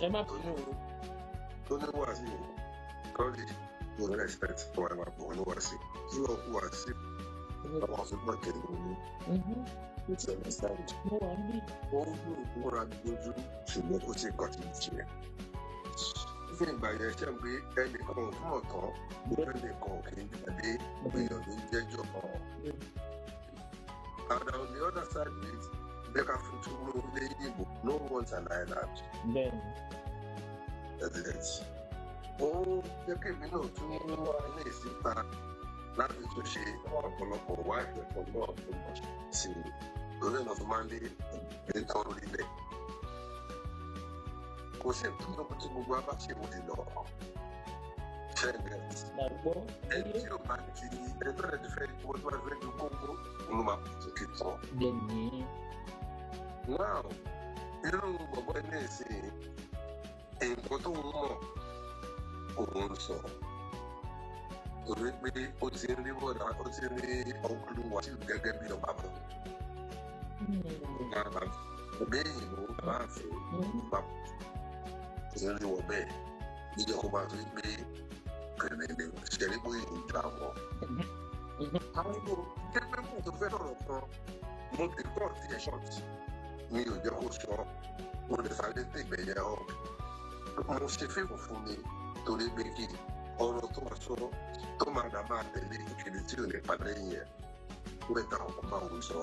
Ẹ má bínú o. Tó ní Wasiu college no respect fún àwọn àbọ̀ ní Wasiu. Tí wọ́n kú Wasiu àwọn àfihàn tẹ̀lé ní. It's understand. Mo wà ní. Ó ń lò múra gbójú ṣùgbọ́n kò tí ì kọ́ tí ì jẹ́. Fún ìgbà yẹn ṣe ń gbé ẹnìkan fún ọ̀tán ẹnìkan kì í gbàgbé èèyàn ló ń jẹ́jọ́ kan. And on the other side of it, Bẹ́ẹ̀ka fún tún mú ilé ìbò no one's an island. Bẹ́ẹ̀ni. Ó jẹ́ kí èmi náà tún wá ilé ìsìnta láti tún ṣe ọ̀pọ̀lọpọ̀ wá ìpẹ̀pọ̀ náà tó mọ̀ sí i. Lórí ọ̀nà tó máa ń lé ìgbésẹ̀ orílẹ̀. Kò sí ìtúndókòó tí gbogbo abá ṣe wọlé lọ. Ṣẹ́ńgẹ̀t. Gbàgbọ́. Ẹni tí ò bá ti ẹni tó lè fẹ́ wọ́n tó bá fẹ́ ju kóńgó ló máa pọ̀ tó kì í tán. Bẹ́ẹ̀ni. Now, irú bọ̀bọ̀ ilé ìsìn nǹkan tó ń mọ̀ òun sọ. torí pé ó ti ń rí bọ́dà ó ti ń rí ọkùnrin Wasiu gẹ́gẹ́ bí ọba bọ̀. Bẹ́ẹ̀ ni mo bá fẹ́ bá ti ń rí wọ bẹ́ẹ̀ níjọ́ kó máa tó gbé kẹ̀lẹ́lẹ́ ṣẹlẹ̀ pé ìjọ àwọn. Àwọn ìbò gẹ́gẹ́ bí tó fẹ́ lọ́rọ̀ kan mo ti kọ́ ti ẹ̀ ṣọ́ọ̀tì mi ò jẹ́ kó sọ mo lè sáré tẹ̀gbẹ̀yẹ ọ̀ mo ṣe fíìmù fún mi torí pé kí ọ̀rọ̀ tó wà sọ tó máa dà máa tẹ̀lé ìkíni tí ò ní padà yẹn wẹ́tà ọkọ̀ máa wò sọ.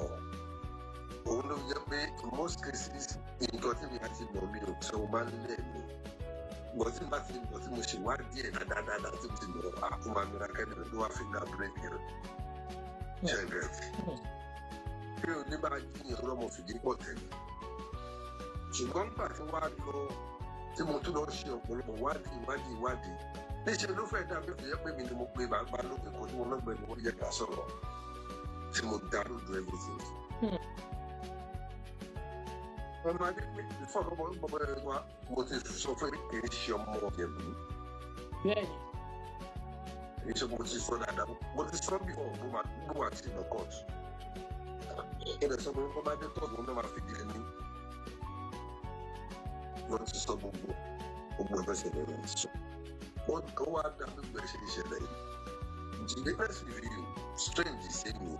Òun ló jẹ́ pé in most cases nǹkan tí mi á ti mọ̀ mi ò tí o máa ń lẹ̀ mí. Gbọ́ tí bá ti mọ̀ tí mo ṣe wá díẹ̀ dáadáa tí mo ti mọ̀ àkómọ mi rákẹ́ni ló wá finger break rẹ̀. Ṣẹ̀gẹ̀ bí o ní bá jiyàn lọ́mọ fìdí pọ̀ tẹ̀lé. Ṣùgbọ́n nígbà tí wàá lọ tí mo tún lọ ṣe ọ̀pọ̀lọpọ̀ wádìí níṣẹ́ ló fẹ́ dàbí ìyẹn pé mi ni mo pe bàbá lókè kó tí mo lọ́gbẹ̀ẹ́ ni wọ́n yẹ ká sọ̀rọ̀ tí mo dá lójú everything. Ọmọ adé pé ìfọ̀rọ̀mọ́ ẹ̀ wá mo ti sọ fún kì í ṣe ọmọ Ìjẹ̀bú. Bẹ́ẹ̀ni. Kì í ṣe mo ti sọ dáadáa mo ti sọ bí ọ̀gbọ́n máa gbó àti ìnà court. Ilẹ̀ sọ pé wọ́n bá dé tọ́ọ̀bù náà máa fi di ẹni. Wọ́n ti sọ gbogbo ẹgbẹ́ ṣẹlẹ̀ rẹ̀ sọ. Wọ́n wá dá gbogbo ẹ̀ṣẹ̀ ìṣẹ̀lẹ̀ yìí. Jìnnìkẹ́sì review strange sí mi.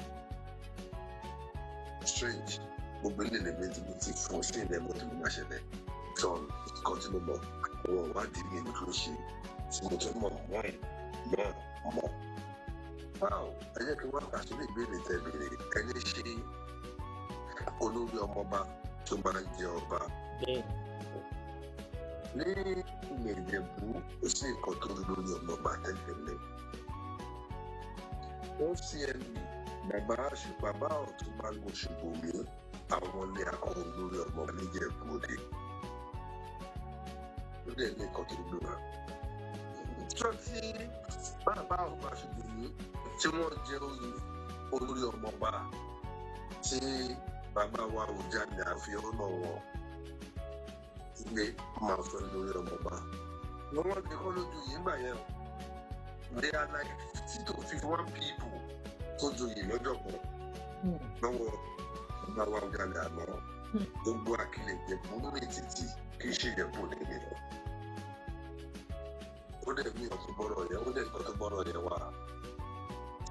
Strange. Gbogbo ilé lè méjì ní ti fún sí ilẹ̀ mọ́tò ló máa ṣẹlẹ̀. Tọ́n kan tí mo mọ̀ àwọn ìwádìí mi ló ń ṣe tí mo tún mọ̀ mọ́. Báwo ẹ jẹ́ kí wọ́n pàṣẹ ní ìbéèrè tẹ̀lé ẹni ṣe olórí ọmọọba tó máa ń jẹ ọba. Ní ilẹ̀ Ìjẹ̀bú ó sì nǹkan tó lórí ọmọọba tẹ́lẹ̀. Wọ́n CMB bàbá ọ̀tún bá gbọ́ ṣùgbọ́n mi àwọn ilé akọ̀wé lórí ọmọ níjẹ̀bú òde. Ó dẹ̀ ní nǹkan tó lóra. Ìjọ tí bàbá ọba ṣùgbọ́n mi tí wọ́n jẹ́ olórí ọmọọba tí bàbá wa ò jáde àfihàn náà wọ̀ ilé máa sọ lórí ọmọọba. Wọ́n ti kọ́ lójú yìí gbà yẹn. They are like 50 to 51 people tó joyè lọ́jọ́ kan lọ́wọ́ ọba wa ò jáde àná. Gbogbo Akilẹ̀ Ìjẹ̀bú ní títì kì í ṣe Ìjẹ̀bú nìyẹn. Ó dẹ̀ ní ọ̀tún bọ́rọ̀ yẹn, ó dẹ̀ ní ọ̀tún bọ́rọ̀ yẹn wá.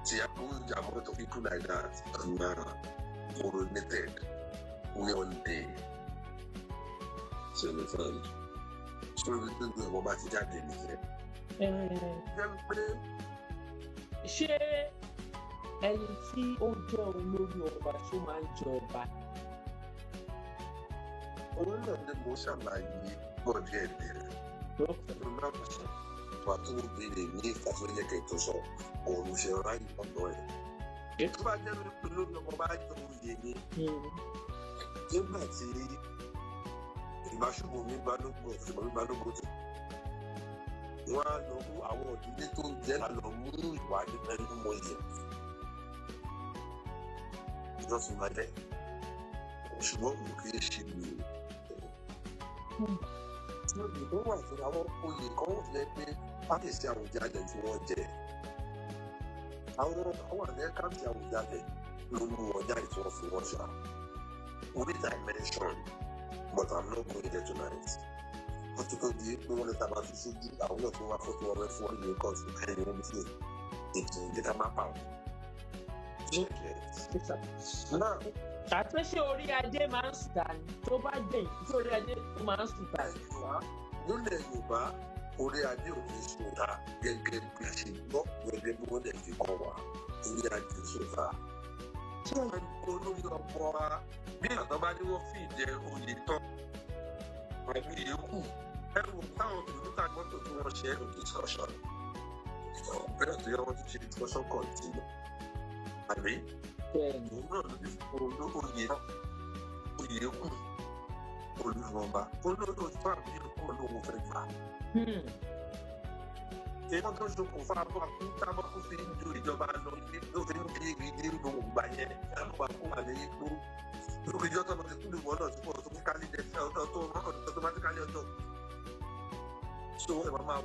Tí a kó ìjà mọ́tò people like that are coronated ní one day. Ṣé o lè fẹ́ mi? Ṣé o lè gbé ìwọ̀n bá ti jáde nìyẹn? Ṣé ẹni tí ó jẹ́ olórí ọba tó máa ń jẹ ọba? Òun náà ni mo ṣàlàyé bọ̀ díẹ̀ díẹ̀. Olùdámọ̀sán wà tó ń béèrè ní ìfàsóyẹ̀kẹ̀ tó sọ òun ṣe ráyè ọ̀dọ́ ẹ̀. Tó bá jẹ́ pé lórí ọmọ bá jẹ oyè ni. Nígbà tí ìbáṣubú mi balógun ìṣòro mi balógun tó. Wọ́n á lọ mú àwọn ìdílé tó ń jẹ́ lọ mú ìwà nípa ẹni mọ iye. Ìjọsìn máa jẹ́. Ṣùgbọ́n kò kí ń ṣe mi. Ó wà fún àwọn oyè kan wọ́n fi pé pàkíyèsí àwọn ìjáde tí wọ́n jẹ. Àwọn àwọn àgbẹ̀ káàtì àwọn ìjáde ló mú wọn jáde tí wọ́n fi wọ́n ṣá. Which I mentioned, but I'm not going there tonight. Wọ́n tún tó di pé wọ́n lè ta máa fi ṣojú àwọn náà tó wá fọ́tò wọn fún wọn ní kọ́ọ̀tù ẹni wọn fi ètò ìdíkà máa pa wọn. Àti ṣé orí adé máa ń sùn dání tó bá dé tí orí adé tó máa ń sùn dání. Nílẹ̀ Yorùbá orí adé ò ní sùnta gẹ́gẹ́ bí a ṣe gbọ́ gẹ́gẹ́ bí wọ́n lè fi kọ́ wa orí adé sùnta. Tí wọ́n ń kó lórí ọmọ wa bí àtọ́ bá ní wọ́n fi ìjẹ oyè tán pẹ̀lú ìyókù ẹ̀rù táwọn kìlómítà gbọ́dọ̀ tí wọ́n ṣe ẹ̀rù discussion. Bẹ́ẹ̀ tó yẹ wọ́n ti ṣe discussion continue. Àbí? Òun náà ló fi kó oyè náà oyè kù olùrànba olóòtú àbí ìrùkọ́ olóhùn fẹ́ gbà. Èèyàn tó ṣokùnfà bọ́ àkúntàbọ̀ kó fi ń ju ìjọba lọ ilé ló fi ń di ìdí ìgbòho gbà yẹn àlùkò àkóhà ní igbó. Lórí ìjọ tó lọ sí kúlù wọ́n náà tí kò tó kálí dẹ́sẹ̀ ọ̀tọ̀ tó máa ń automatically ọjọ́. So ẹ̀ máa